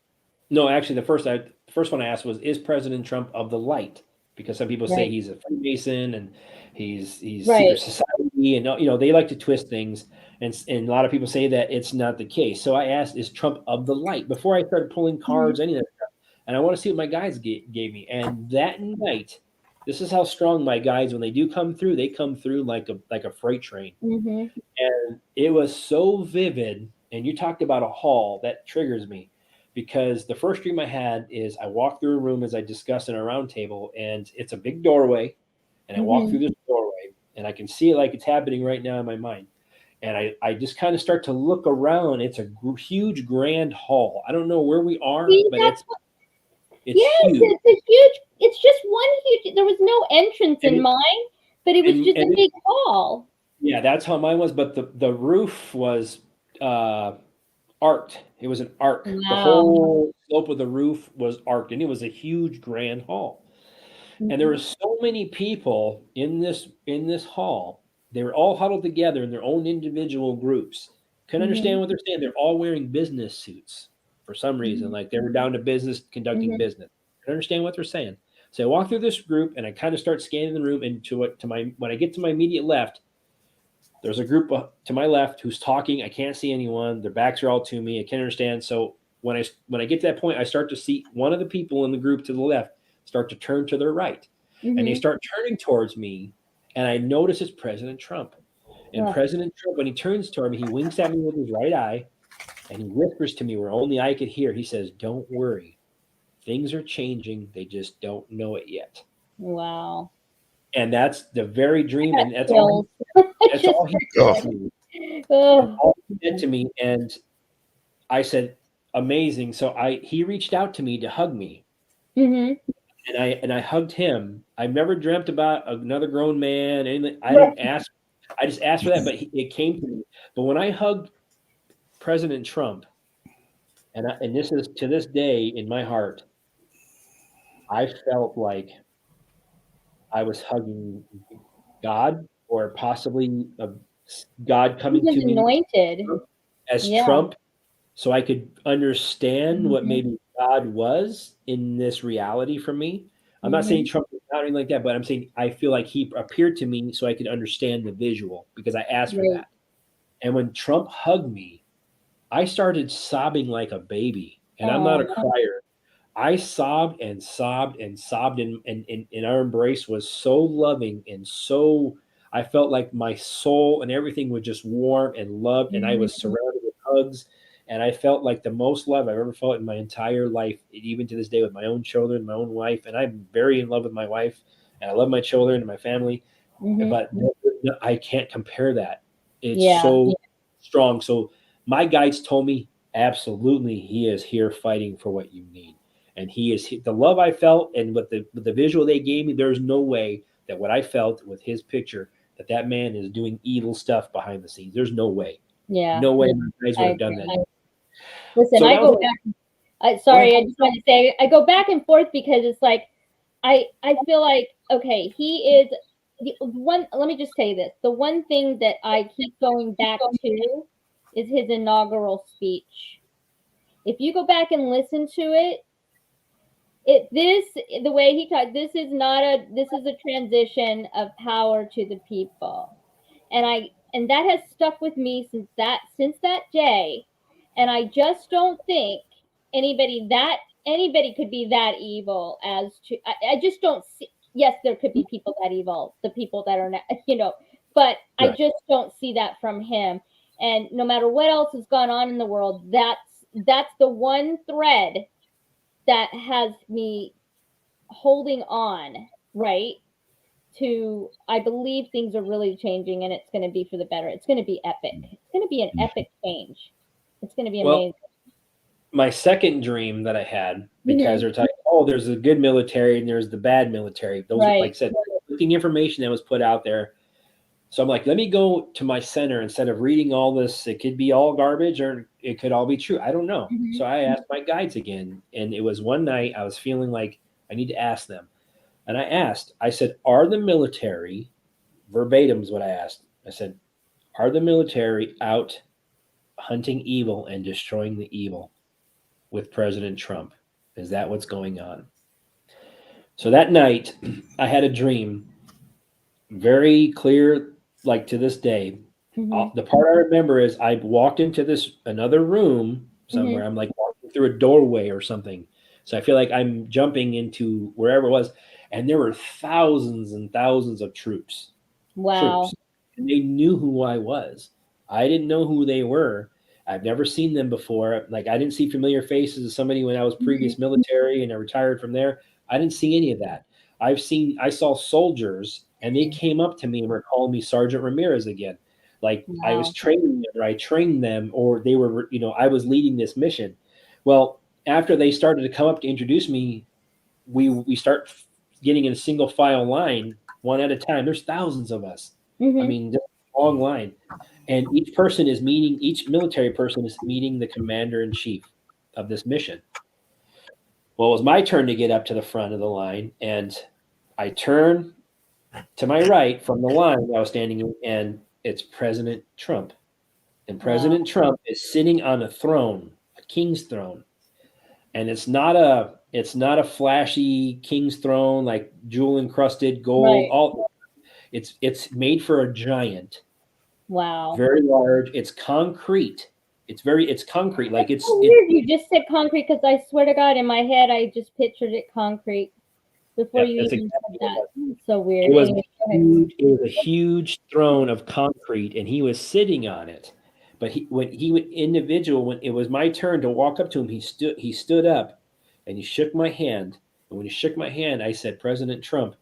No, actually, the first one I asked was, is President Trump of the light? Because some people say Right. he's a Freemason and he's secret Right. society, and they like to twist things, and a lot of people say that it's not the case. So I asked, is Trump of the light? Before I started pulling Mhm. cards, any of that stuff, and I want to see what my guides gave me. And that night, this is how strong my guides, when they do come through, they come through like a freight train. Mhm. And it was so vivid. And you talked about a hall that triggers me because the first dream I had is I walked through a room, as I discussed in a roundtable, and it's a big doorway, and I walk through this doorway, and I can see it like it's happening right now in my mind. And I just kind of start to look around. It's a huge, grand hall. I don't know where we are, See, but that's it's yes, huge. it's a huge. It's just one huge. There was no entrance in mine, but it was just a big hall. Yeah, that's how mine was. But the roof was arced. It was an arc. Wow. The whole slope of the roof was arced, and it was a huge, grand hall. And there were so many people in this hall. They were all huddled together in their own individual groups. Couldn't understand what they're saying. They're all wearing business suits for some reason, like they were down to business, conducting business. Couldn't understand what they're saying. So I walk through this group, and I kind of start scanning the room. And when I get to my immediate left, there's a group to my left who's talking. I can't see anyone. Their backs are all to me. I can't understand. So when I get to that point, I start to see one of the people in the group to the left start to turn to their right. And they start turning towards me, and I notice it's President Trump. And President Trump, when he turns toward me, he winks at me with his right eye, and he whispers to me where only I could hear. He says, "Don't worry. Things are changing. They just don't know it yet." Wow. And that's the very dream, and that's all he said to me. And I said, "Amazing." So he reached out to me to hug me. And I hugged him. I've never dreamt about another grown man. Anything. I didn't ask. I just asked for that, but it came to me. But when I hugged President Trump, and this is to this day in my heart, I felt like I was hugging God, or possibly God coming to me anointed as Trump, so I could understand what maybe God was in this reality for me. I'm not saying Trump is not anything like that, but I'm saying I feel like he appeared to me so I could understand the visual, because I asked for that. And when Trump hugged me, I started sobbing like a baby. And I'm not a crier. I sobbed and sobbed and sobbed, and our embrace was so loving, and so I felt like my soul and everything was just warm and loved, and I was surrounded with hugs. And I felt like the most love I've ever felt in my entire life, even to this day, with my own children, my own wife. And I'm very in love with my wife, and I love my children and my family. But I can't compare that. It's so strong. So my guides told me, absolutely, he is here fighting for what you need. And he is the love I felt, and with the visual they gave me, there's no way that what I felt with his picture, that man is doing evil stuff behind the scenes. There's no way. Yeah. No way my guys would have done that. Listen, I go back. Sorry, I just want to say I go back and forth, because it's like I feel like, okay, he is the one. Let me just say this: the one thing that I keep going back to is his inaugural speech. If you go back and listen to it, the way he talked, this is a transition of power to the people, and that has stuck with me since that day. And I just don't think anybody could be that evil as to. I just don't see. Yes, there could be people that evil, the people that are not, but I just don't see that from him. And no matter what else has gone on in the world, that's the one thread that has me holding on, right? To, I believe things are really changing, and it's going to be for the better. It's going to be epic. It's going to be an epic change. It's going to be amazing. My second dream that I had, because they're talking, there's the good military and there's the bad military. Those, like I said, looking information that was put out there. So I'm like, let me go to my center instead of reading all this. It could be all garbage, or it could all be true. I don't know. So I asked my guides again, and it was one night I was feeling like I need to ask them. And I said, are the military, verbatim is what I asked. I said, are the military out hunting evil and destroying the evil with President Trump? Is that what's going on? So that night I had a dream, very clear, like to this day. The part I remember is I walked into another room somewhere. I'm like walking through a doorway or something. So I feel like I'm jumping into wherever it was. And there were thousands and thousands of troops. Wow. And they knew who I was. I didn't know who they were. I've never seen them before. Like, I didn't see familiar faces of somebody when I was previous military and I retired from there. I didn't see any of that. I saw soldiers, and they came up to me and were calling me Sergeant Ramirez again. Like, I was Wow. training them, or I trained them, or they were, I was leading this mission. Well, after they started to come up to introduce me, we start getting in a single file line, one at a time. There's thousands of us. I mean, just a long line. And each military person is meeting the commander in chief of this mission. Well, it was my turn to get up to the front of the line, and I turn to my right from the line I was standing in, and it's President Trump. And President Trump is sitting on a throne, a king's throne. And it's not a flashy king's throne, like jewel encrusted gold. Right. It's made for a giant. Wow. Very large. It's concrete. It's concrete. Like, it's so weird. You just said concrete, because I swear to God, in my head, I just pictured it concrete before you that's even exactly said what that. It's so weird. It was Anyway, go ahead. it was a huge throne of concrete, and he was sitting on it. But when it was my turn to walk up to him, he stood up, and he shook my hand. And when he shook my hand, I said, President Trump,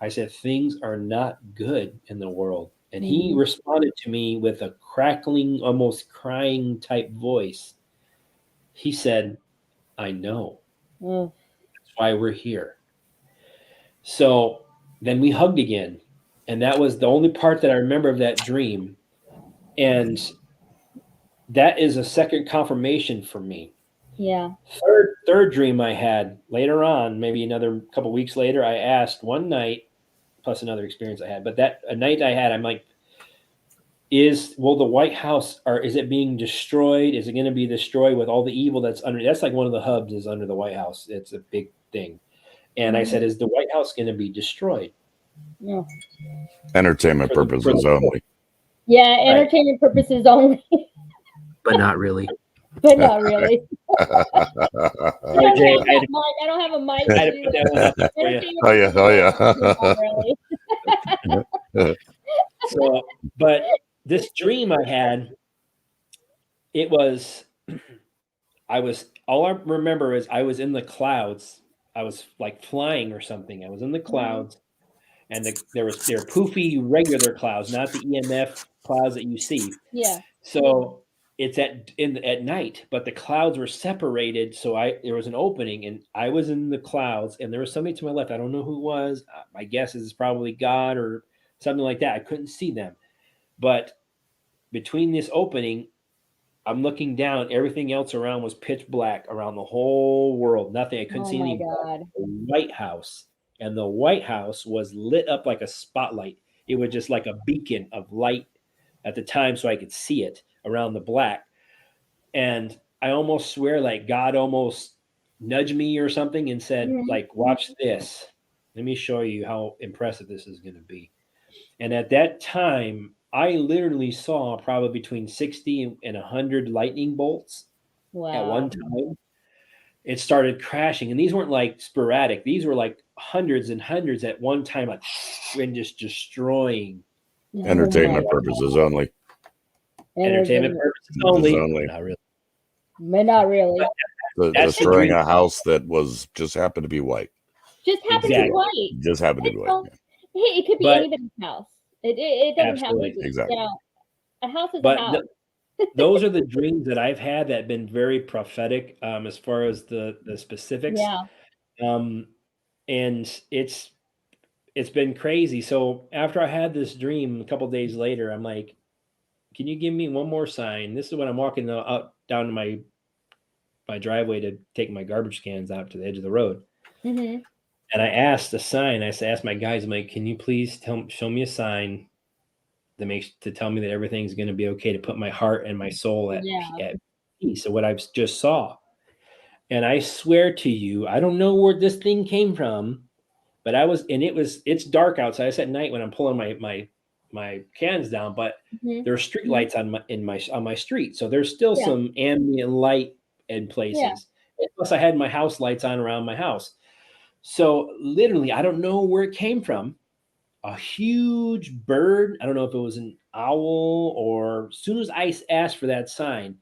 I said, things are not good in the world. And he responded to me with a crackling, almost crying type voice. He said, I know. That's why we're here. So then we hugged again. And that was the only part that I remember of that dream. And that is a second confirmation for me. Yeah. Third dream I had later on, maybe another couple weeks later, I asked one night, plus another experience I had, but a night I had, I'm like, will the White House, or is it being destroyed? Is it going to be destroyed with all the evil that's under? That's like one of the hubs is under the White House. It's a big thing. And I said, is the White House going to be destroyed? No. Entertainment purposes only. Yeah, entertainment purposes only. But not really. But not really. I I don't have a mic. had to put that one out there for you. Oh yeah. So, but this dream I had, all I remember is I was in the clouds. I was like flying or something. I was in the clouds, and they're poofy regular clouds, not the EMF clouds that you see. Yeah. So it's at night, but the clouds were separated. So there was an opening, and I was in the clouds, and there was somebody to my left. I don't know who it was. My guess is it's probably God or something like that. I couldn't see them, but between this opening, I'm looking down. Everything else around was pitch black around the whole world. Nothing. I couldn't see any. God. The White House, and the White House was lit up like a spotlight. It was just like a beacon of light at the time, so I could see it around the black. And I almost swear, like God almost nudged me or something and said, like, watch this. Let me show you how impressive this is going to be. And at that time, I literally saw probably between 60 and 100 lightning bolts at one time. It started crashing. And these weren't like sporadic. These were like hundreds and hundreds at one time, like, and just destroying. Entertainment purposes only. Entertainment purposes only. Not really. But not really. Destroying a house that just happened to be white. Just happened to be white. Just happened to be white. Hey, it could be anybody's house. It doesn't have to be. Exactly. You know, a house is a house. Those are the dreams that I've had that have been very prophetic as far as the specifics. Yeah. And it's been crazy. So after I had this dream, a couple of days later, I'm like, can you give me one more sign? This is when I'm walking up down to my driveway to take my garbage cans out to the edge of the road. Mm-hmm. And I asked the sign. I asked my guys, I'm like, can you please show me a sign to tell me that everything's going to be okay, to put my heart and my soul at peace of what I just saw. And I swear to you, I don't know where this thing came from, but it's dark outside. It's at night when I'm pulling my cans down, but there are street lights on my street. So there's still some ambient light in places. Yeah. Plus I had my house lights on around my house. So literally, I don't know where it came from. a huge bird. I don't know if it was an owl, or as soon as I asked for that sign,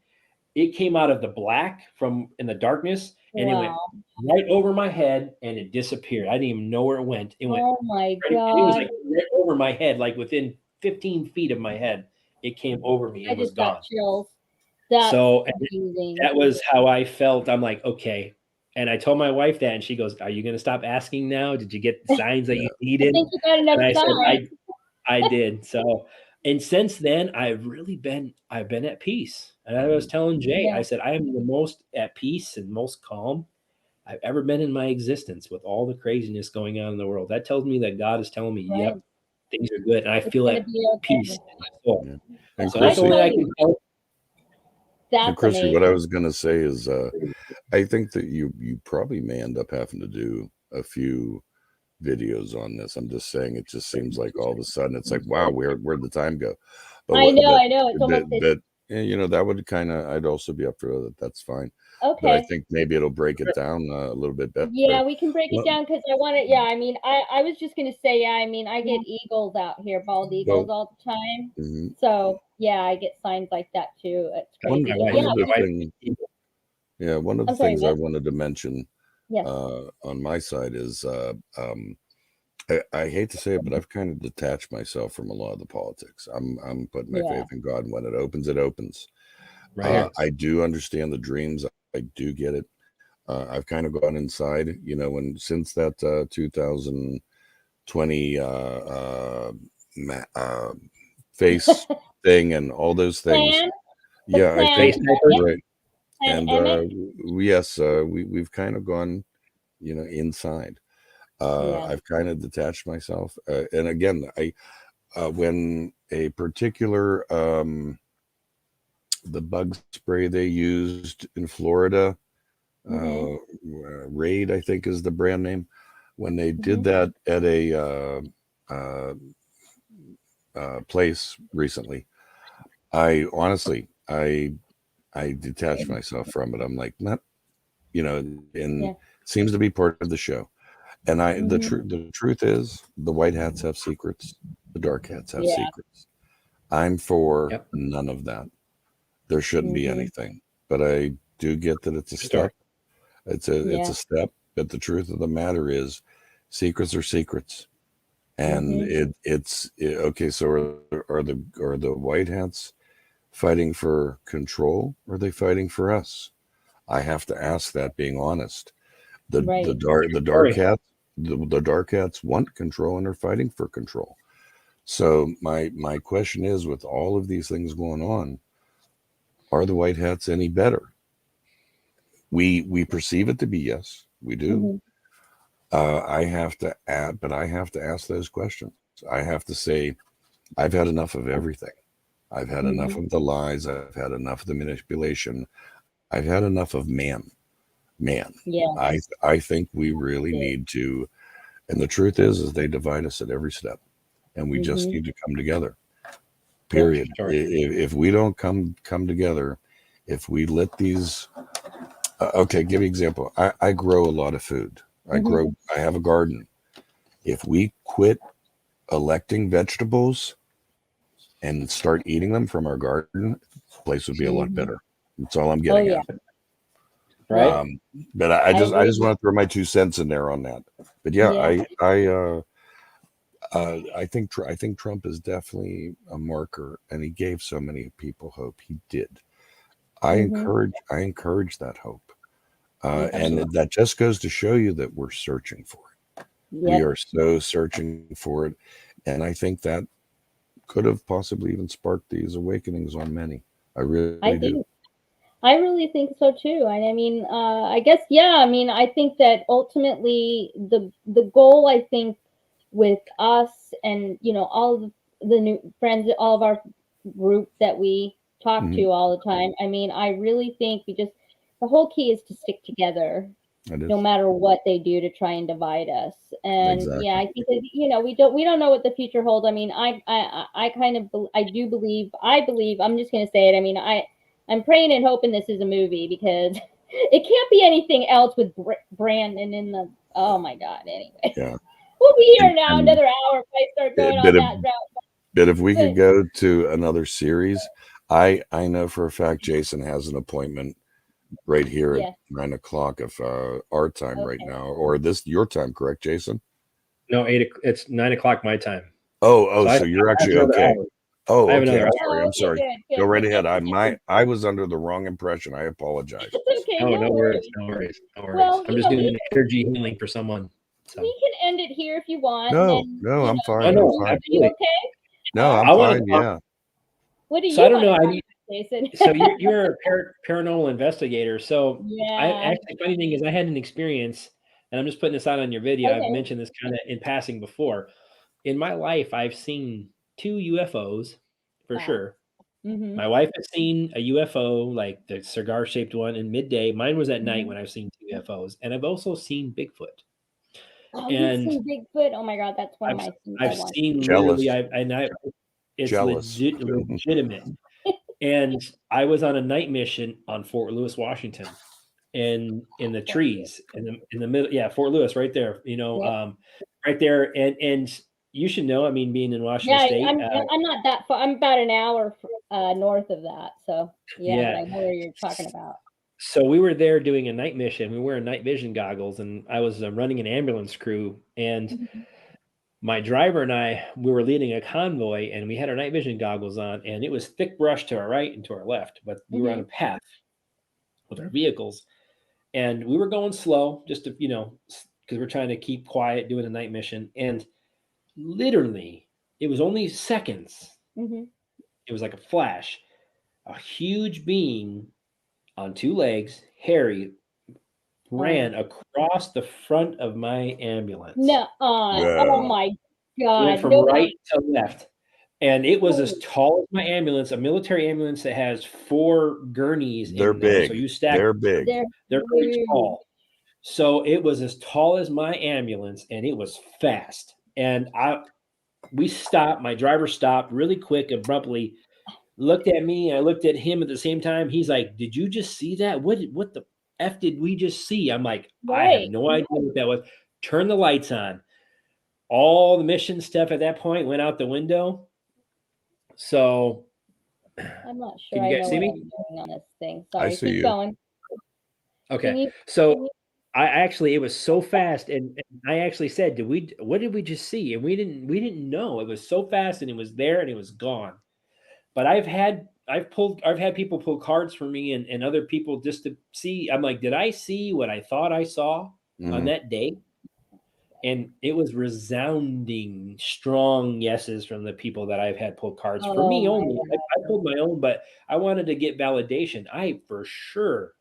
it came out of the black from in the darkness, and it went Wow. right over my head, and it disappeared. I didn't even know where it went. It went Oh my right, and it was God. like right over my head, like within 15 feet of my head. It came over me I and was just got gone. chills. That's So amazing. that was how I felt. I'm like, okay. And I told my wife that, and she goes, "Are you going to stop asking now? Did you get the signs that you Yeah. I needed?" think you got enough And I said, signs. I did. So, and since then, I've been at peace. And I was telling Jay, Yeah. I said, I am the most at peace and most calm I've ever been in my existence with all the craziness going on in the world. That tells me that God is telling me, Right. yep, things are good. And I It's feel gonna at be peace okay. in my soul. Yeah. And So that's the I only Chrissy, way I tell can you, help. and that's Chrissy, what I amazing. was gonna say is, I think that you probably may end up having to do a few videos on this. I'm just saying, it just seems like all of a sudden it's like, wow, where'd the time go? But I know. It's but almost this. you know, that would kind of, I'd also be up for that. That's fine. But I Okay. think maybe it'll break it down a little bit better. Yeah, we can break it Well, down because I want to. Yeah, I mean, I was just gonna say, yeah, I mean, I get eagles out here, bald eagles well, all the time. mhm. So yeah, I get signs like that too. It's crazy. My But wife, One yeah, of the my wife, things, yeah, one of the I'm sorry. things I What? wanted to mention Yes. on my side is, I hate to say it, but I've kind of detached myself from a lot of the politics. I'm putting my Yeah. faith in God. When it opens, it opens. right here. I do understand the dreams. I do get it. I've kind of gone inside, you know, and since that 2020 face thing and all those things. Plan. The Yeah, I plan. think Face sniper. right. And Pandemic. yes, we've kind of gone, you know, inside. Yeah. I've kind of detached myself, and again, I when a particular the bug spray they used in Florida, Mhm. Raid, I think is the brand name. When they did Mhm. that at a uh, place recently, I honestly, I detached myself from it. I'm like, not, you know, and Yeah. it seems to be part of the show. And Mhm. the truth is, the white hats have secrets, the dark hats have Yeah. secrets. I'm for Yep. none of that. There shouldn't be Mhm. anything, but I do get that it's a True story. step. It's Yeah. a step. But the truth of the matter is, secrets are secrets, and Mhm. okay. So are the white hats fighting for control? Or are they fighting for us? I have to ask that, being honest. Right. The dark Story. hats, the dark hats want control and are fighting for control. So my question is, with all of these things going on, are the white hats any better? We perceive it to be yes, we do. Mhm. I have to add, but I have to ask those questions. I have to say, I've had enough of everything. I've had enough Mhm. of the lies. I've had enough of the manipulation. I've had enough of man. Yeah. I think we really need to. And the truth is they divide us at every step, and we just Mhm. need to come together. Yep. Period. Story. If we don't come together, if we let these, okay, give me an example. I grow a lot of food. Mhm. I have a garden. If we quit electing vegetables and start eating them from our garden, the place would be a lot Mhm. better. That's all I'm Oh getting yeah. at. Right. Yeah. Um, but I I agree. just want to throw my 2 cents in there on that. But yeah, Yeah. I think Trump is definitely a marker, and he gave so many people hope. He did. Mhm. I encourage that hope, Mhm. and Absolutely. that just goes to show you that we're searching for it. We Yep. are so searching for it, and I think that could have possibly even sparked these awakenings on many. I I really do. do. I really think so too. And I mean, I guess yeah. I mean, I think that ultimately the goal, I think, with us and all of the new friends, all of our group that we talk Hmm. to all the time. I mean, I really think we just the whole key is to stick together, It no is matter what they do to try and divide us. And yeah, exactly. I think that we don't know what the future holds. I mean, I kind of I do believe I'm just gonna say it. I mean, I'm praying and hoping this is a movie because it can't be anything else with Brandon in the. Oh my God. Anyway. Yeah. We'll be here now And another hour if I start going on that route. but if we But- could go to another series, I know for a fact Jason has an appointment right here Yeah. at 9 o'clock of our time right Okay. now, or this your time, correct, Jason? No, it's 9 o'clock my time. So I- you're I have actually another okay. hour. Oh, I have okay. another I'm sorry. Good, Go right good. ahead. I was under the wrong impression. I apologize. It's okay. Oh, No worries. no worries. Well, I'm just doing energy healing for someone. So. We can end it here if you want. No, and then, no, I'm fine. I know, I'm fine. Are you absolutely. okay? No, I'm I wanna fine. talk- Yeah. What do you So I don't want know. to talk, Jason? So you're a paranormal investigator. So Yeah. actually, funny thing is, I had an experience, and I'm just putting this out on your video. Okay. I've mentioned this kind of in passing before. In my life, I've seen 2 UFOs for Wow. sure. Mhm. My wife has seen a UFO, like the cigar-shaped one, in midday. Mine was at night Mhm. when I've seen 2 UFOs, and I've also seen Bigfoot. Oh, And you've seen Bigfoot? Oh my God, that's one of my things I I've want. seen Jealous. literally, it's Jealous. legitimate. And I was on a night mission on Fort Lewis, Washington, and in the trees in the middle. Yeah, Fort Lewis, right there. Yep. Right there. And you should know. I mean, being in Washington Yeah, State. I'm not that far. I'm about an hour north of that. So yeah, Yeah. but I know where you're talking about. So we were there doing a night mission. We were wearing night vision goggles, and I was running an ambulance crew. And Mhm. my driver and we were leading a convoy, and we had our night vision goggles on, and it was thick brush to our right and to our left, but we were on a path with our vehicles, and we were going slow just to, because we're trying to keep quiet doing a night mission. And literally, it was only seconds. Mhm. It was like a flash. A huge being on 2 legs, hairy, ran across the front of my ambulance. No. Oh my God. Went from right to left. And it was as tall as my ambulance, a military ambulance that has 4 gurneys They're in there. big. So you stack. They're big. They're pretty tall. So it was as tall as my ambulance, and it was fast. And we stopped. My driver stopped really quick, abruptly, looked at me. I looked at him at the same time. He's like, "Did you just see that? What the F did we just see?" I'm like, "I have no idea what that was." Turn the lights on. All the mission stuff at that point went out the window. So I'm not sure can you I guys know see what me? I'm doing on this thing. Sorry, see keep you. going. Okay. So I actually, it was so fast, and I actually said, what did we just see? And we didn't know. It was so fast, and it was there, and it was gone. But I've had people pull cards for me and other people just to see. I'm like, did I see what I thought I saw on that day? And it was resounding, strong yeses from the people that I've had pull cards for me only. I pulled my own, but I wanted to get validation. I for sure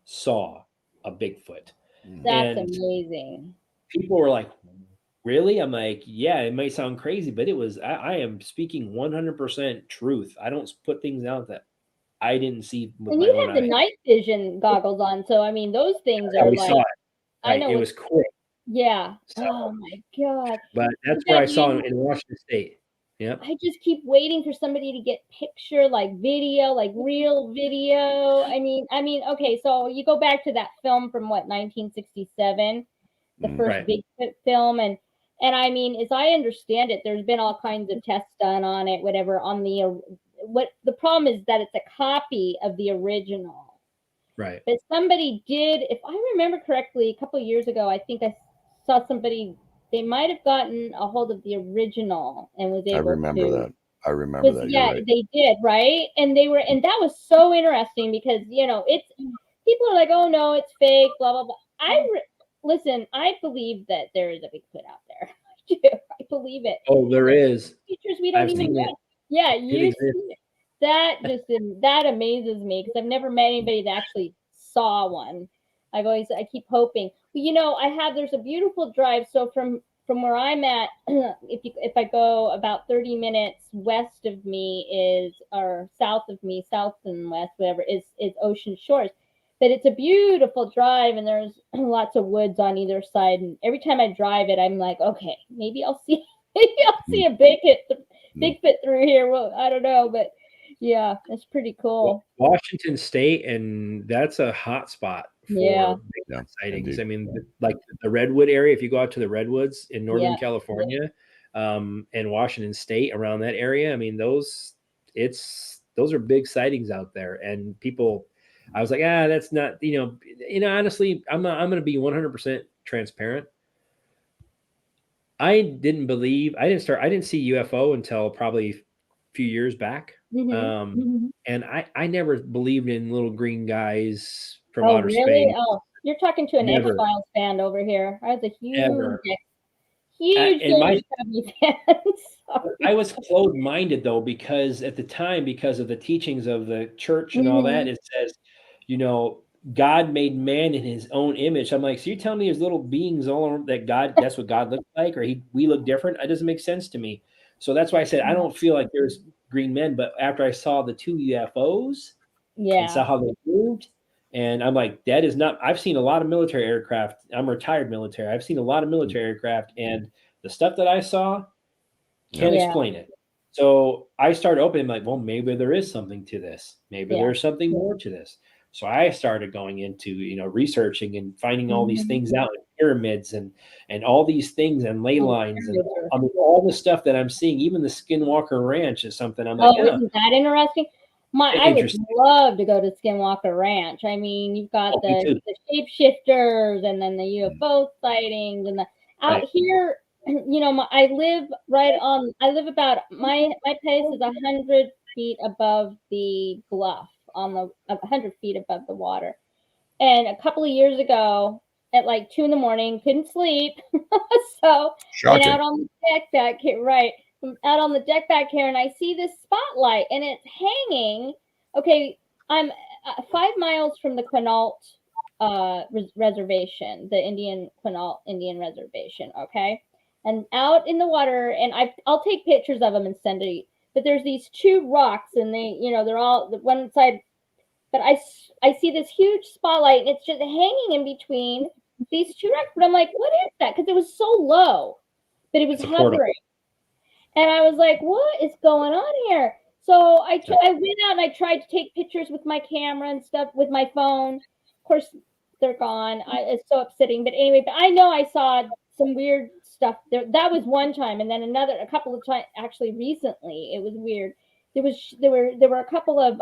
saw a Bigfoot. That's And amazing. people were like, really? I'm like, yeah, it might sound crazy, but I am speaking 100% truth. I don't put things out that I didn't see with And my you own have the eyes. night vision goggles on, so I mean, those things Yeah, are we like, saw it. I Right. know It was quick. Yeah. So, Oh my God. but that's what I saw in Washington State. Yep. I just keep waiting for somebody to get picture, like video, like real video. I mean, okay, so you go back to that film from 1967, the first Bigfoot film, and I mean, as I understand it, there's been all kinds of tests done on it, whatever. On what the problem is that it's a copy of the original. Right. But somebody did, if I remember correctly, a couple of years ago, I think I saw somebody. They might have gotten a hold of the original and was able to. I remember that. Yeah, right. They did, right? And and that was so interesting because, it's, people are like, oh no, it's fake, blah, blah, blah. Listen, I believe that there is a Bigfoot out there. I do. I believe it. Oh, there is. Features we don't I've even seen know. it. Yeah, you see it. That amazes me because I've never met anybody that actually saw one. I keep hoping. But there's a beautiful drive. So from where I'm at, if I go about 30 minutes west of me or south of me, south and west, whatever, is Ocean Shores. But it's a beautiful drive, and there's lots of woods on either side. And every time I drive it, I'm like, okay, maybe I'll see a Bigfoot through here. Well, I don't know, but yeah, it's pretty cool. Washington State, and that's a hot spot Yeah. for big Yeah, sightings. indeed. I mean, like the Redwood area, if you go out to the Redwoods in Northern Yeah. California, and Washington State, around that area, I mean, those are big sightings out there. And people, I was like, that's not, honestly, I'm going to be 100% transparent. I didn't see UFO until probably a few years back. And I never believed in little green guys from Oh, outer really? space. Oh, you're talking to an Never, X-Files fan over here. I was a ever. huge And Teletubby fan. Sorry. I was closed-minded though, because at the time, because of the teachings of the church and all that, Mhm. it says, God made man in his own image. I'm like, so you're telling me there's little beings all around that that's what God looks like, or we look different? It doesn't make sense to me. So that's why I said I don't feel like there's green men. But after I saw the 2 UFOs and saw Yeah. how they moved, and I'm like, that is not. I've seen a lot of military aircraft. I'm retired military. I've seen a lot of military aircraft, and the stuff that I saw, can't Yeah. explain it. So I started opening, like, well, maybe there is something to this. Maybe Yeah. there's something more to this. So I started going into, researching and finding all these things out, pyramids and all these things, and ley lines, and I mean, all the stuff that I'm seeing. Even the Skinwalker Ranch is something I'm like, Oh, isn't that interesting? I would interesting. love to go to Skinwalker Ranch. I mean, you've got Oh, me too. the shapeshifters, and then the UFO sightings, and out Right. here, I live about my place is 100 feet above the bluff, 100 feet above the water. And a couple of years ago, at like 2 a.m, couldn't sleep, so went out Shocking. on the deck back here, right? Out on the deck back here, and I see this spotlight, and it's hanging. Okay, I'm 5 miles from the Quinault reservation, the Indian Quinault Indian reservation. Okay, and out in the water, and I'll take pictures of them and send it. But there's these 2 rocks, and they're all the one side. But I see this huge spotlight, and it's just hanging in between these 2 rocks. But I'm like, what is that? Because it was so low, but it was It's a portal. hovering. And I was like, what is going on here? So I went out and I tried to take pictures with my camera and stuff with my phone. Of course, they're gone. It's so upsetting. But anyway, but I know I saw some weird stuff there. That was one time, and then a couple of times, actually recently, it was weird. There were a couple of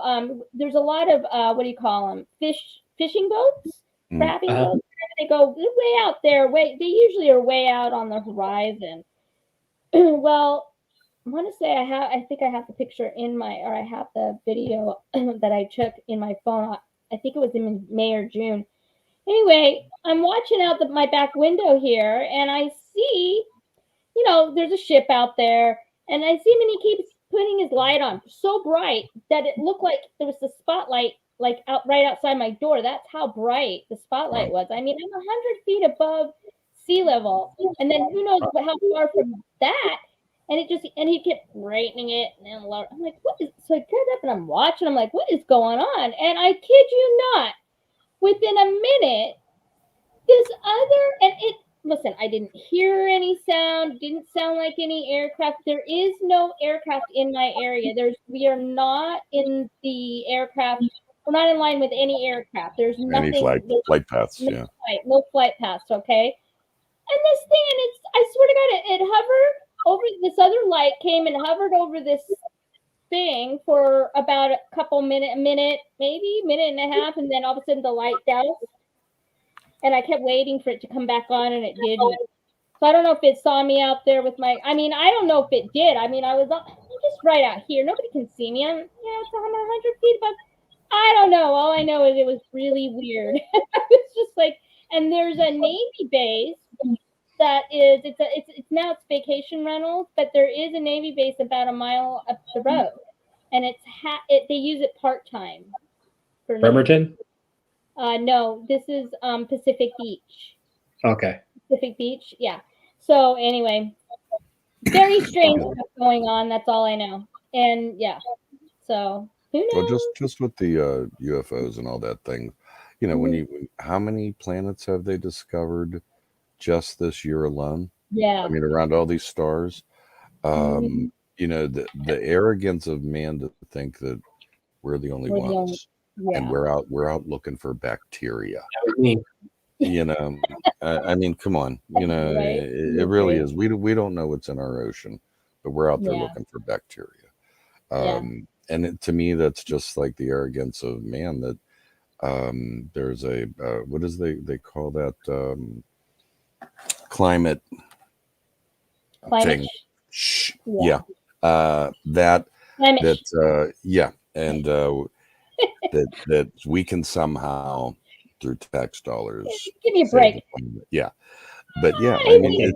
there's a lot of what do you call them, fishing boats, crabbing boats. They go way out there. They usually are way out on the horizon. Well, I want to say I think I have the picture I have the video that I took in my phone. I think it was in May or June. Anyway, I'm watching out my back window here, and I see, there's a ship out there, and I see him, and he keeps putting his light on so bright that it looked like there was the spotlight like right outside my door. That's how bright the spotlight was. I mean, I'm 100 feet above sea level, and then who knows how far from that. And he kept brightening it, and then lower. I'm like, what is? So I turned up and I'm watching. I'm like, what is going on? And I kid you not, within a minute, listen, I didn't hear any sound, didn't sound like any aircraft. There is no aircraft in my area. We are not in the aircraft. We're not in line with any aircraft. There's nothing. Any flight paths, yeah. No flight paths, okay? And this thing, and I swear to God, it hovered over, this other light came and hovered over this thing for about a minute, maybe minute and a half, and then all of a sudden the light doused. And I kept waiting for it to come back on, and it didn't. So I don't know if it saw me out there with I don't know if it did. I mean, I'm just right out here. Nobody can see me. I'm 100 feet above. I don't know. All I know is it was really weird. It's just like, and there's a Navy base that is, it's now it's vacation rentals, but there is a Navy base about a mile up the road, and they use it part-time. Bremerton? No, this is Pacific Beach. Okay. Pacific Beach, yeah. So anyway, very strange stuff going on. That's all I know. And yeah, so who knows? Well, just with the UFOs and all that thing, how many planets have they discovered just this year alone? Yeah. I mean, around all these stars. The arrogance of man to think that we're the only ones. and we're out looking for bacteria. That was me. You know, I mean, come on, you know, Right. it really is. We don't know what's in our ocean, but we're out there looking for bacteria. And to me, that's just like the arrogance of man. That there's a what is they call that climate thing? Yeah, that yeah, and that we can somehow through tax dollars give me a break. Yeah, but yeah, I mean,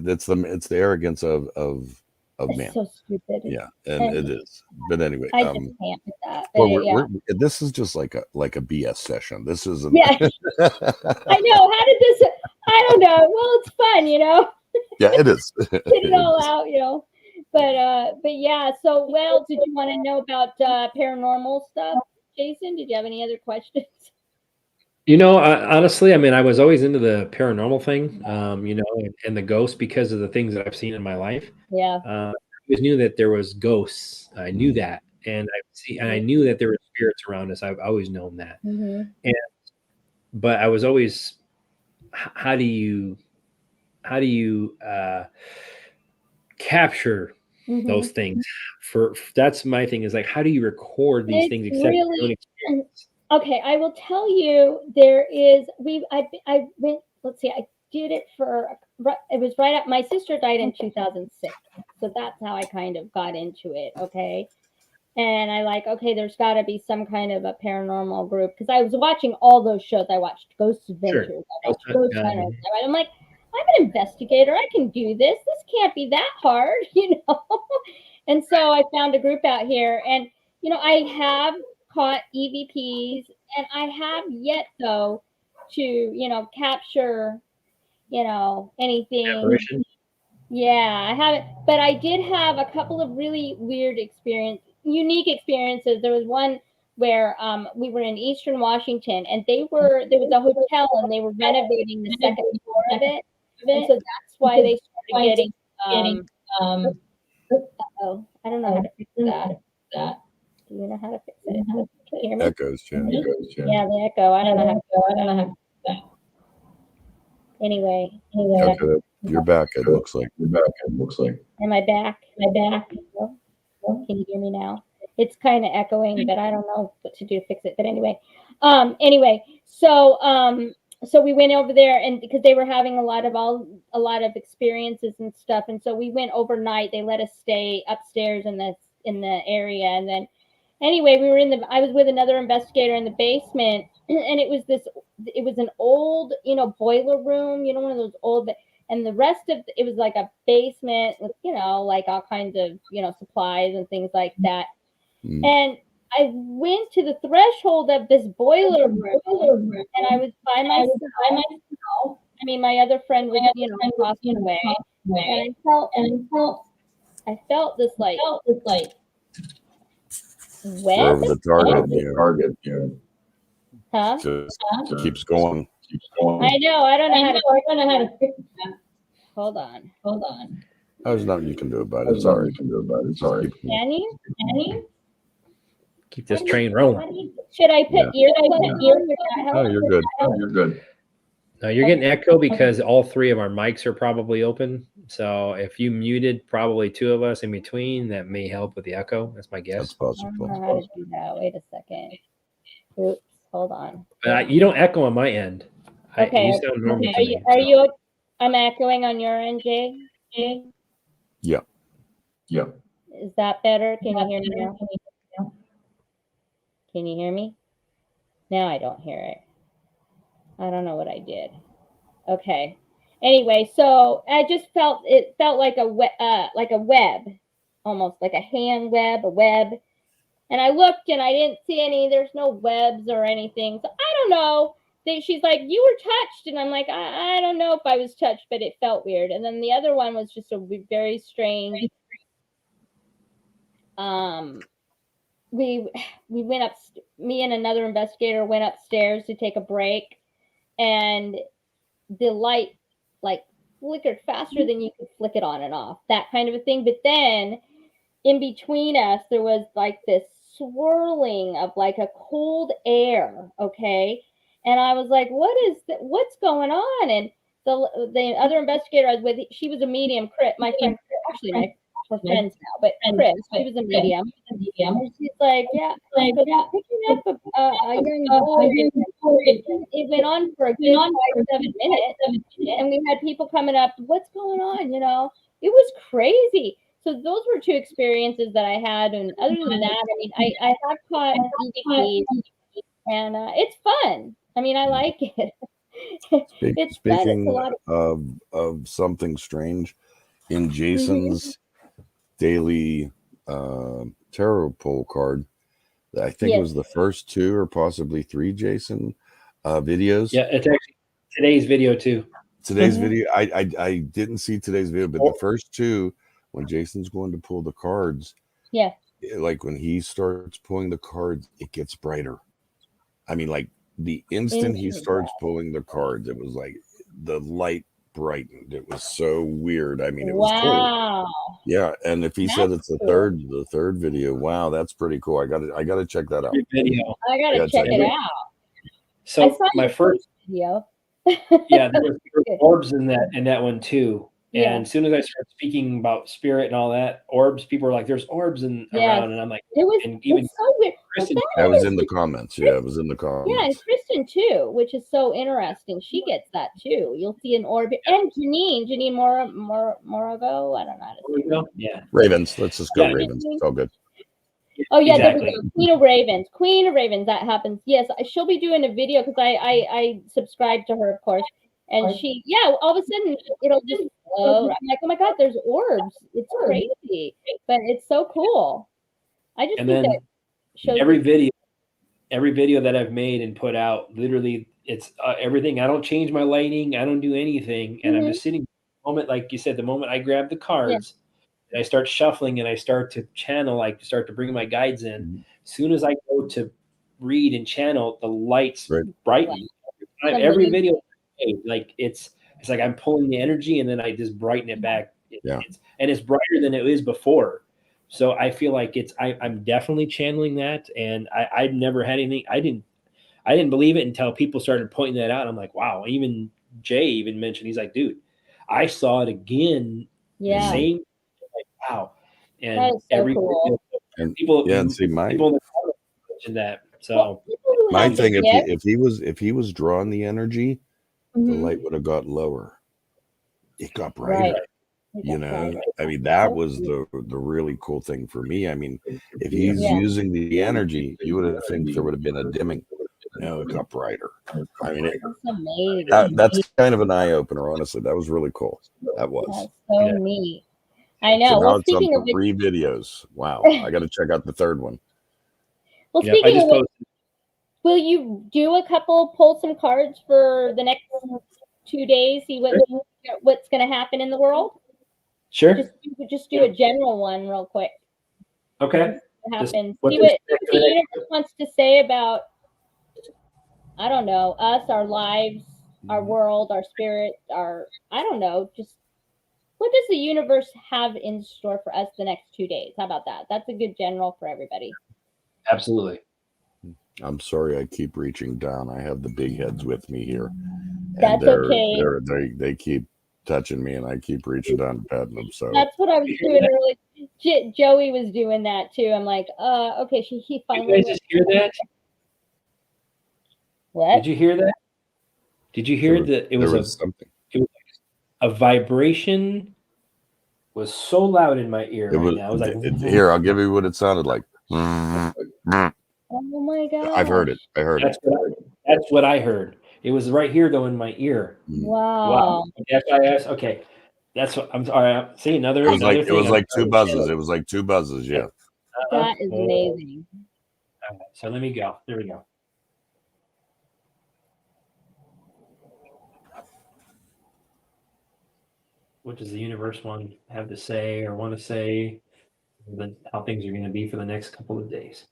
it's the arrogance of it's man. So stupid. Yeah, and it is. But anyway, I just can't with that. well, this is just like a BS session. This isn't. Yeah, I know. How did this? I don't know. Well, it's fun, you know. Yeah, it is. Get it all out, you know. But yeah. So, well, did you want to know about paranormal stuff, Jason? Did you have any other questions? You know, honestly, I mean, I was always into the paranormal thing, you know, and the ghosts because of the things that I've seen in my life. Yeah. I always knew that there was ghosts. I knew that, and I knew that there were spirits around us. I've always known that, but I was always, how do you capture those things? That's my thing. Is like, how do you record these things? Except your own experience. Okay, I will tell you. There is I went. Let's see. I did it for. It was right up. My sister died in 2006, so that's how I kind of got into it. Okay, and I okay. There's got to be some kind of a paranormal group because I was watching all those shows. I watched Ghost Adventures. Sure. I watched Ghost Hunters. I'm like, I'm an investigator. I can do this. This can't be that hard, you know. And so I found a group out here, and you know, I have caught EVPs, and I have yet though to, you know, capture, you know, anything. Apparition. Yeah, I haven't, but I did have a couple of really weird unique experiences. There was one where we were in Eastern Washington, and there was a hotel, and they were renovating the second floor of it, and so that's why they started getting I don't know how to fix that. Do you know how to fix it? Can you hear me? Echoes, Jim. Yeah, the echo. I don't know how to fix that. Anyway. Okay, you're back. It looks like. Am I back? No? Can you hear me now? It's kind of echoing, but I don't know what to do to fix it. But anyway, so we went over there, and because they were having a lot of experiences and stuff, and so we went overnight. They let us stay upstairs in the area, and then anyway, I was with another investigator in the basement, and it was an old, you know, boiler room, you know, one of those old, and the rest of it was like a basement with, you know, like all kinds of, you know, supplies and things like that. And I went to the threshold of this boiler room, and I was by myself. I mean, my other friend was, you know, passing away, and I felt this like web. We're over the target. Huh? Just keeps going. I know. I don't know how to fix that. Hold on. There's nothing you can do about it. Sorry. Can you? Keep this train rolling. Should I put earplugs? Oh, you're good. No, you're getting echo because all three of our mics are probably open. So if you muted probably two of us in between, that may help with the echo. That's my guess. That's possible. I don't know how to do that. Wait a second. Oops. Hold on. You don't echo on my end. Okay. You sound normal. Are you? I'm echoing on your end, Jay. Yeah. Is that better? Can you hear me now? Can you hear me? Now I don't hear it. I don't know what I did. Okay. Anyway, so I just felt like a web, almost like a hand web, a web. And I looked and I didn't see any. There's no webs or anything. So I don't know. She's like, you were touched, and I'm like, I don't know if I was touched, but it felt weird. And then the other one was just a very strange. We went up. Me and another investigator went upstairs to take a break, and the light like flickered faster than you could flick it on and off, that kind of a thing. But then in between us, there was like this swirling of like a cold air, okay? And I was like, what's going on? And the other investigator I was with, she was a medium, my friend, actually we're friends now, but Chris, she was a medium. And she's like, yeah, picking up a young boy. It went on for a good 5-7 minutes, and we had people coming up, what's going on, you know? It was crazy. So those were two experiences that I had, and other than that, I mean, I have caught EVPs, and it's fun. I mean, I like it. It's fun. It's a lot of something strange, in Jason's daily tarot pull card, I think it was the first 2 or possibly 3 Jason videos. Yeah, it's actually today's video too. Today's video, I didn't see today's video, but the first 2, when Jason's going to pull the cards, like when he starts pulling the cards, it gets brighter. I mean, like the instant he starts pulling the cards, it was like the light brightened. It was so weird. I mean, it was cool. Yeah, and if he said it's the third video, wow, that's pretty cool. I gotta check that out. Video. I gotta check it out. So my first video. Yeah, there were orbs in that one too. And as soon as I started speaking about spirit and all that, orbs, people were like, "There's orbs around," and I'm like, it's so weird. Kristen, I was in the comments. Yeah, it was in the comments. Yeah, and Kristen too, which is so interesting. She gets that too. You'll see an orb, and Janine Moravo. I don't know how to say it. Yeah, Ravens. Let's just go Ravens. It's all good. Oh yeah, exactly. Queen of Ravens. That happens. Yes, she'll be doing a video because I subscribe to her, of course. And she, all of a sudden it'll just flow. I'm like, oh my God, there's orbs. It's crazy, but it's so cool. I just think that shows every video that I've made and put out, literally, it's everything. I don't change my lighting. I don't do anything, and I'm just sitting. The moment, like you said, the moment I grab the cards, and I start shuffling and I start to channel, I start to bring my guides in. As soon as I go to read and channel, the lights brighten. Every video. Like it's like I'm pulling the energy and then I just brighten it back. And it's brighter than it is before. So I feel like I'm definitely channeling that, and I've never had anything. I didn't believe it until people started pointing that out. I'm like, wow. Even Jay even mentioned, he's like, dude, I saw it again. The same. Like, wow. And that is so cool. And people and see people in the comments mentioned that. So my thing, if he was drawing the energy, the light would have got lower. It got brighter. You know, I mean, that was the really cool thing for me. I mean, if he's using the energy, you would have think there would have been a dimming. No, it got brighter. I mean, that's kind of an eye opener. Honestly, that was really cool. That was that's so neat. I know. So now it's on for 3 videos. Wow, I got to check out the 3rd one. Well, speaking of which, will you do pull some cards for the next 2 days? See what's going to happen in the world? Sure. Just do a general one real quick. Okay. What happens? See what the universe wants to say about, I don't know, us, our lives, our world, our spirit, I don't know, just what does the universe have in store for us the next 2 days? How about that? That's a good general for everybody. Absolutely. I'm sorry, I keep reaching down. I have the big heads with me here. That's okay. They keep touching me, and I keep reaching down and patting them. So that's what I was doing earlier. Joey was doing that too. I'm like, okay. He finally. Did you guys just hear that? What? Did you hear that? Did you hear that? It was something. It was a vibration. Was so loud in my ear right now. I was like, here, I'll give you what it sounded like. Oh my God! I've heard it. I heard it. That's what I heard. It was right here, though, in my ear. Wow. That's why I asked. Okay, that's what I'm sorry. See another. It was like 2 buzzes. It was like 2 buzzes. Yeah. That is amazing. All right, so let me go. There we go. What does the universe have to say or want to say? How things are going to be for the next couple of days.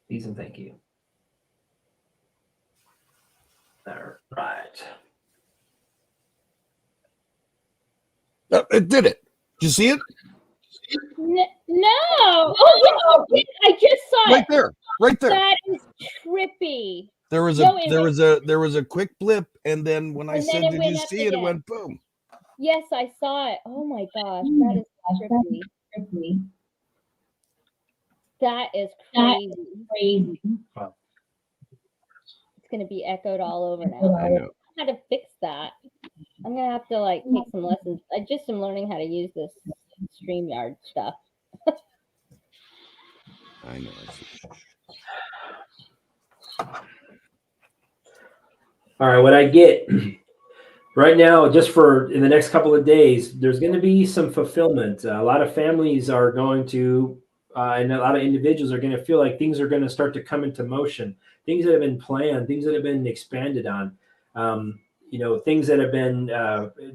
Please and thank you. All right. It did it. Did you see it? No. Oh, yes, I just saw Right it. there. Right there. That is trippy. There was No, there was a quick blip, and then when I And then said, it "Did went you up see it?" It again. went boom. Yes, I saw it. Oh my gosh, that is trippy. That is crazy. Wow. It's gonna be echoed all over now. I know. How to fix that? I'm gonna have to like take some lessons. I just am learning how to use this StreamYard stuff. I know. All right, what I get right now, just for in the next couple of days, there's going to be some fulfillment. A lot of families are going to, and a lot of individuals are going to feel like things are going to start to come into motion. Things that have been planned, things that have been expanded on, things that have been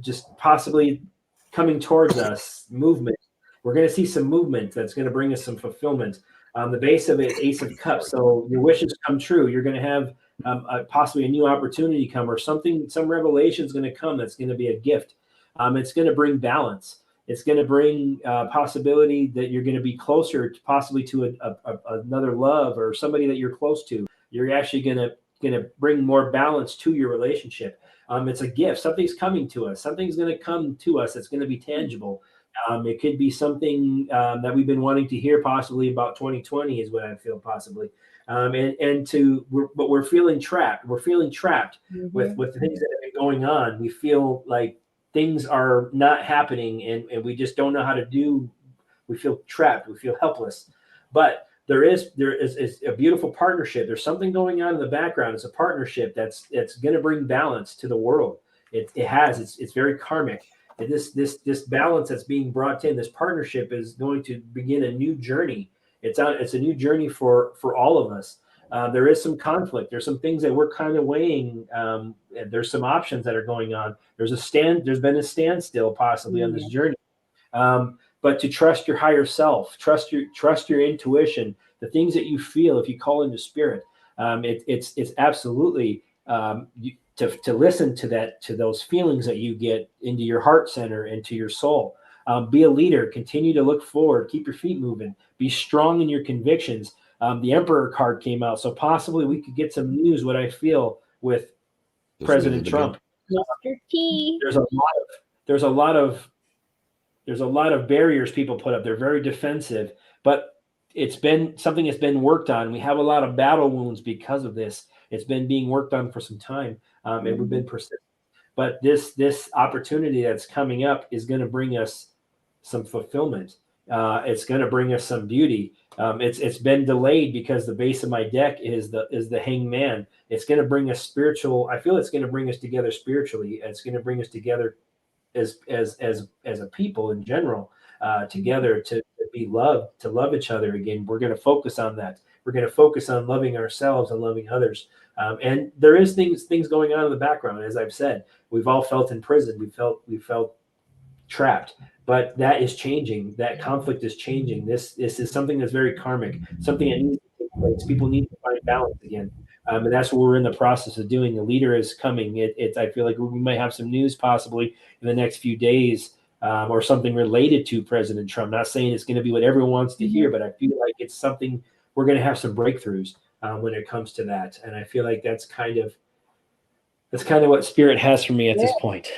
just possibly coming towards us. Movement. We're going to see some movement that's going to bring us some fulfillment. The base of it, Ace of Cups. So your wishes come true. You're going to have possibly a new opportunity come, or some revelation is going to come that's going to be a gift. It's going to bring balance. It's going to bring possibility that you're going to be closer to possibly to another love or somebody that you're close to. You're actually going to bring more balance to your relationship. It's a gift. Something's coming to us. Something's going to come to us that's going to be tangible. It could be something that we've been wanting to hear possibly about 2020 is what I feel possibly. But we're feeling trapped. We're feeling trapped with the things that have been going on. We feel like things are not happening and we just don't know how to do. We feel trapped. We feel helpless. But there is a beautiful partnership. There's something going on in the background. It's a partnership that's going to bring balance to the world. It's very karmic. And this balance that's being brought in, this partnership is going to begin a new journey. It's a new journey for all of us. There is some conflict. There's some things that we're kind of weighing. There's some options that are going on. There's been a standstill possibly on this journey. But to trust your higher self, trust your intuition, the things that you feel. If you call into spirit, it's absolutely to listen to those feelings that you get into your heart center, into your soul. Be a leader. Continue to look forward. Keep your feet moving. Be strong in your convictions. The Emperor card came out, so possibly we could get some news. What I feel with President Trump. Mr. T. There's a lot of barriers people put up. They're very defensive, but it's been something that's been worked on. We have a lot of battle wounds because of this. It's been being worked on for some time, and we've been persistent. But this opportunity that's coming up is going to bring us some fulfillment. It's going to bring us some beauty. It's been delayed because the base of my deck is the Hangman. It's going to bring us spiritual. I feel it's going to bring us together spiritually. It's going to bring us together as a people in general, together to be loved, to love each other again. We're going to focus on that. We're going to focus on loving ourselves and loving others. And there is things going on in the background. As I've said, we've all felt in prison. We felt trapped, but that is changing. That conflict is changing. This is something that's very karmic, something that needs to take place. People need to find balance again. And that's what we're in the process of doing. The leader is coming. I feel like we might have some news possibly in the next few days, or something related to President Trump. Not saying it's going to be what everyone wants to hear, but I feel like it's something we're going to have some breakthroughs when it comes to that. And I feel like that's kind of what Spirit has for me at this point.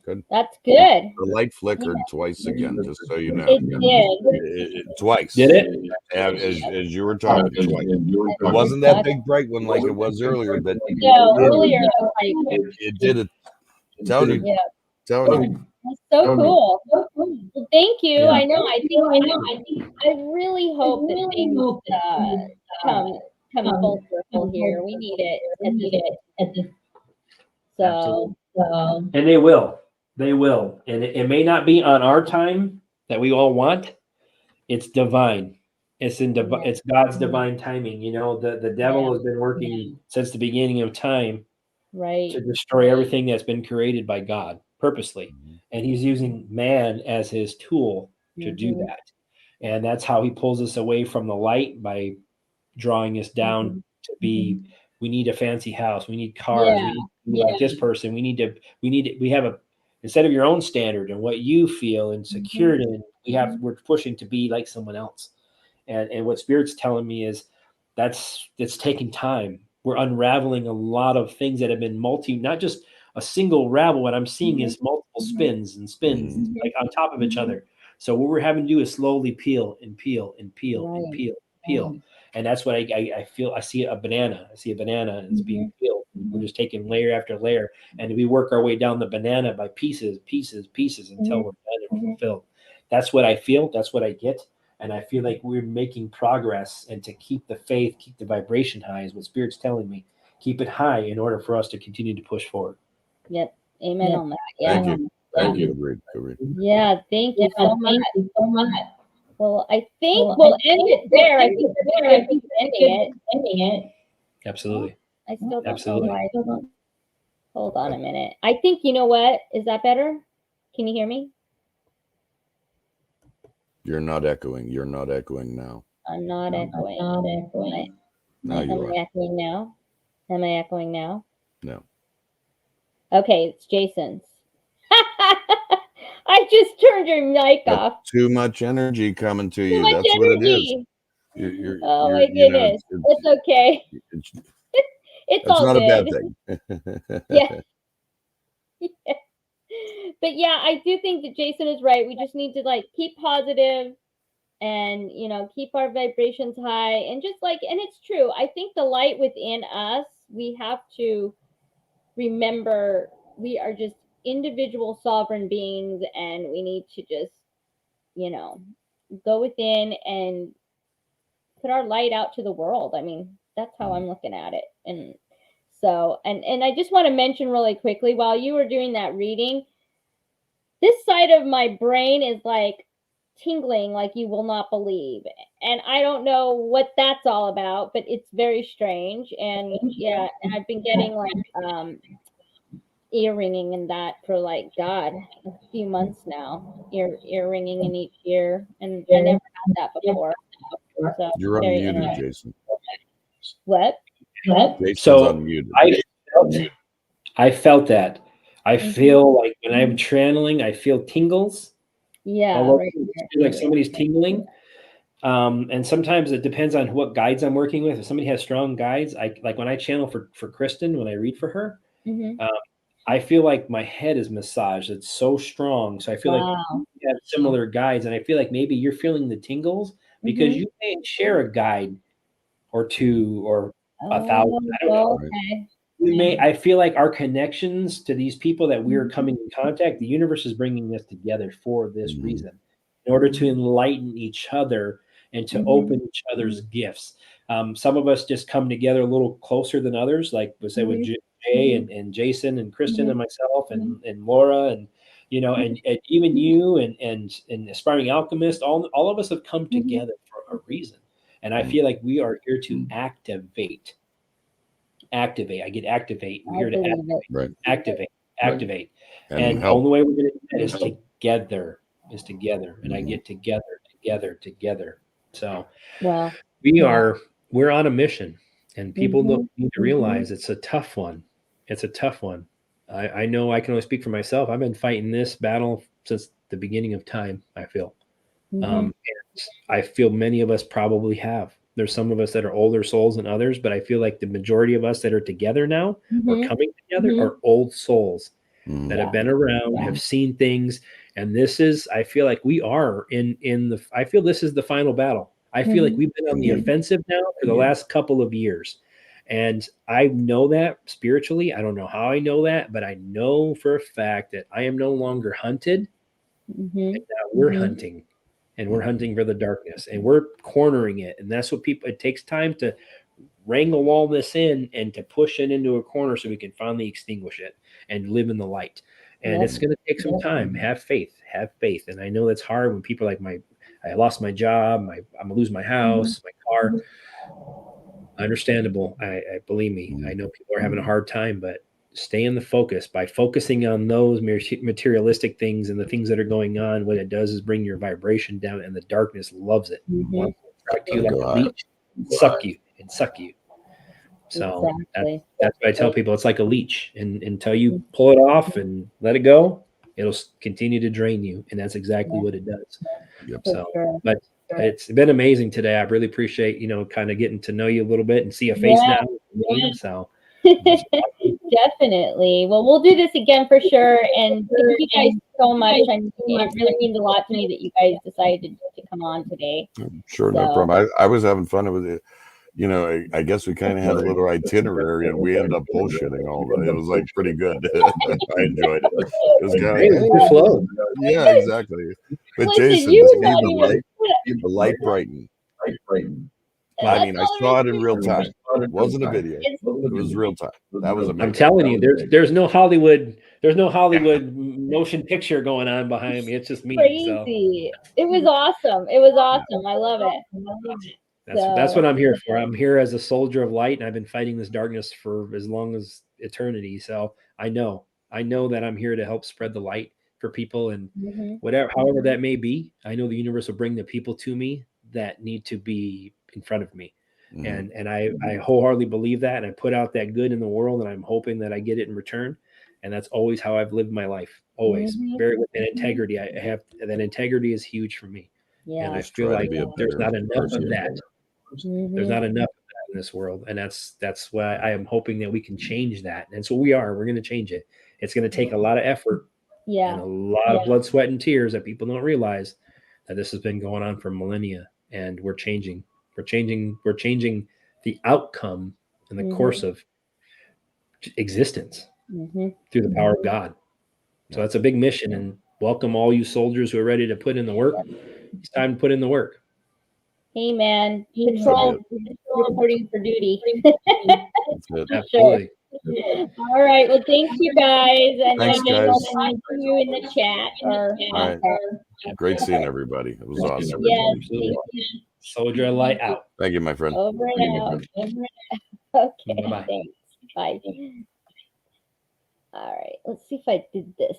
Good. That's good. The light flickered twice again, just so you know. It did. Twice. Did it? As you were talking, twice. It wasn't that big bright one like it was earlier, but earlier it did it. Telling you. That's so cool. Well, thank you. Yeah. I know. I really hope that things come full circle here. We need it at this. So. And they will. And it may not be on our time that we all want. It's divine. It's God's divine timing. The devil has been working since the beginning of time, right, to destroy everything that's been created by God purposely. And he's using man as his tool to do that. And that's how he pulls us away from the light, by drawing us down to be, we need a fancy house. We need cars. We need to be like this person. We have instead of your own standard and what you feel and secured in, we're pushing to be like someone else. And what Spirit's telling me is that's taking time. We're unraveling a lot of things that have been not just a single ravel. What I'm seeing is multiple spins and spins like on top of each other. So what we're having to do is slowly peel and peel and peel and peel and peel. And that's what I feel. I see a banana. I see a banana and it's being peeled. We're just taking layer after layer, and we work our way down the banana by pieces until we're done and fulfilled. That's what I feel. That's what I get. And I feel like we're making progress, and to keep the faith, keep the vibration high is what Spirit's telling me. Keep it high in order for us to continue to push forward. Yep. Amen on that. Yeah. Thank you. Agreed. Yeah. Thank you so much. Well, I think we'll end it there. I think that's good ending it. Absolutely. I still don't know why. Hold on a minute. I think, you know what? Is that better? Can you hear me? You're not echoing. You're not echoing now. I'm not echoing. Now you are. Am I echoing now? Am I echoing now? No. Okay, it's Jason's. I just turned your mic off. Too much energy coming to you. That's what it is. Oh my goodness. It's okay. It's all not good. a bad thing. Yeah. But yeah, I do think that Jason is right. We just need to like keep positive and, you know, keep our vibrations high and just like, and it's true. I think the light within us, we have to remember we are just individual sovereign beings, and we need to just, you know, go within and put our light out to the world. I mean, that's how I'm looking at it. And so, and I just want to mention really quickly, while you were doing that reading, this side of my brain is like tingling like you will not believe. And I don't know what that's all about, but it's very strange. And yeah, and I've been getting like ear ringing and that for like a few months now. Ear ringing in each ear, and I never had that before. So you're unmuted, Jason. What? Jason's So unmuted. I felt that. I feel like when I'm channeling, I feel tingles. Yeah, I feel like somebody's tingling. And sometimes it depends on what guides I'm working with. If somebody has strong guides, like when I channel for Kristen, when I read for her, I feel like my head is massaged. It's so strong. So I feel like we have similar guides, and I feel like maybe you're feeling the tingles because you may share a guide or two or 1,000. I don't know. Okay. I feel like our connections to these people that we're coming in contact, the universe is bringing us together for this reason, in order to enlighten each other and to open each other's gifts. Some of us just come together a little closer than others, like we say with Jay and Jason and Kristen and myself and Laura and, you know, and even you and Aspiring Alchemist, all of us have come together for a reason. And I feel like we are here to activate. I get activate. We're here to activate. Right. Activate. And the only way we're going to do that is together. And I get together. So we're on a mission, and people need to realize it's a tough one. I know I can only speak for myself. I've been fighting this battle since the beginning of time, I feel. And I feel many of us probably have. There's some of us that are older souls than others, but I feel like the majority of us that are together now or coming together are old souls that have been around, have seen things. And I feel like we are I feel this is the final battle. I feel like we've been on the offensive now for the last couple of years. And I know that spiritually. I don't know how I know that, but I know for a fact that I am no longer hunted. And now we're hunting. And we're hunting for the darkness, and we're cornering it. And that's what it takes time to wrangle all this in and to push it into a corner so we can finally extinguish it and live in the light. And it's going to take some time. Have faith. And I know that's hard when people I lost my job. I'm going to lose my house, my car. Understandable. I believe me. I know people are having a hard time, but stay in the focus. By focusing on those materialistic things and the things that are going on, what it does is bring your vibration down, and the darkness loves it. Wants to attract you like a leech, suck you. So that's what I tell people. It's like a leech, and until you pull it off and let it go, it'll continue to drain you, and that's exactly what it does. Yep. So, but it's been amazing today. I really appreciate, kind of getting to know you a little bit and see a face now. So definitely. Well, we'll do this again for sure. And thank you guys so much. It really means a lot to me that you guys decided to come on today. Sure, no problem. I was having fun with it. I guess we kind of had a little itinerary, and we ended up bullshitting all of it. It was like pretty good. I enjoyed it. It was kind of like, flow. Yeah, exactly. But Listen, Jason, you to were see not the even- light brighten. I mean, I saw it in real time. It wasn't a video. It was real time. That was amazing. I'm telling you, there's no Hollywood motion picture going on behind me. It's just me. Crazy. So. It was awesome. It was awesome. I love it. That's what I'm here for. I'm here as a soldier of light, and I've been fighting this darkness for as long as eternity. So I know that I'm here to help spread the light for people, and however that may be. I know the universe will bring the people to me that need to be in front of me. And I wholeheartedly believe that, and I put out that good in the world, and I'm hoping that I get it in return. And that's always how I've lived my life. Always very with an integrity. I have that integrity is huge for me. Yeah. And I feel like there's not enough of that. There's not enough of that in this world. And that's why I am hoping that we can change that. And so we are. We're going to change it. It's going to take a lot of effort and a lot of blood, sweat, and tears that people don't realize that this has been going on for millennia. And we're changing. We're changing the outcome and the course of existence through the power of God. So that's a big mission. And welcome all you soldiers who are ready to put in the work. It's time to put in the work. Amen. Patrol reporting for duty. Absolutely. All right. Well, thanks you guys. And thanks, guys. I'll see you in the chat. All right. Great seeing everybody. It was awesome. Yes. Soldier of Light out. Thank you, my friend. Over and out. Okay. Bye-bye. Thanks. Bye. All right. Let's see if I did this.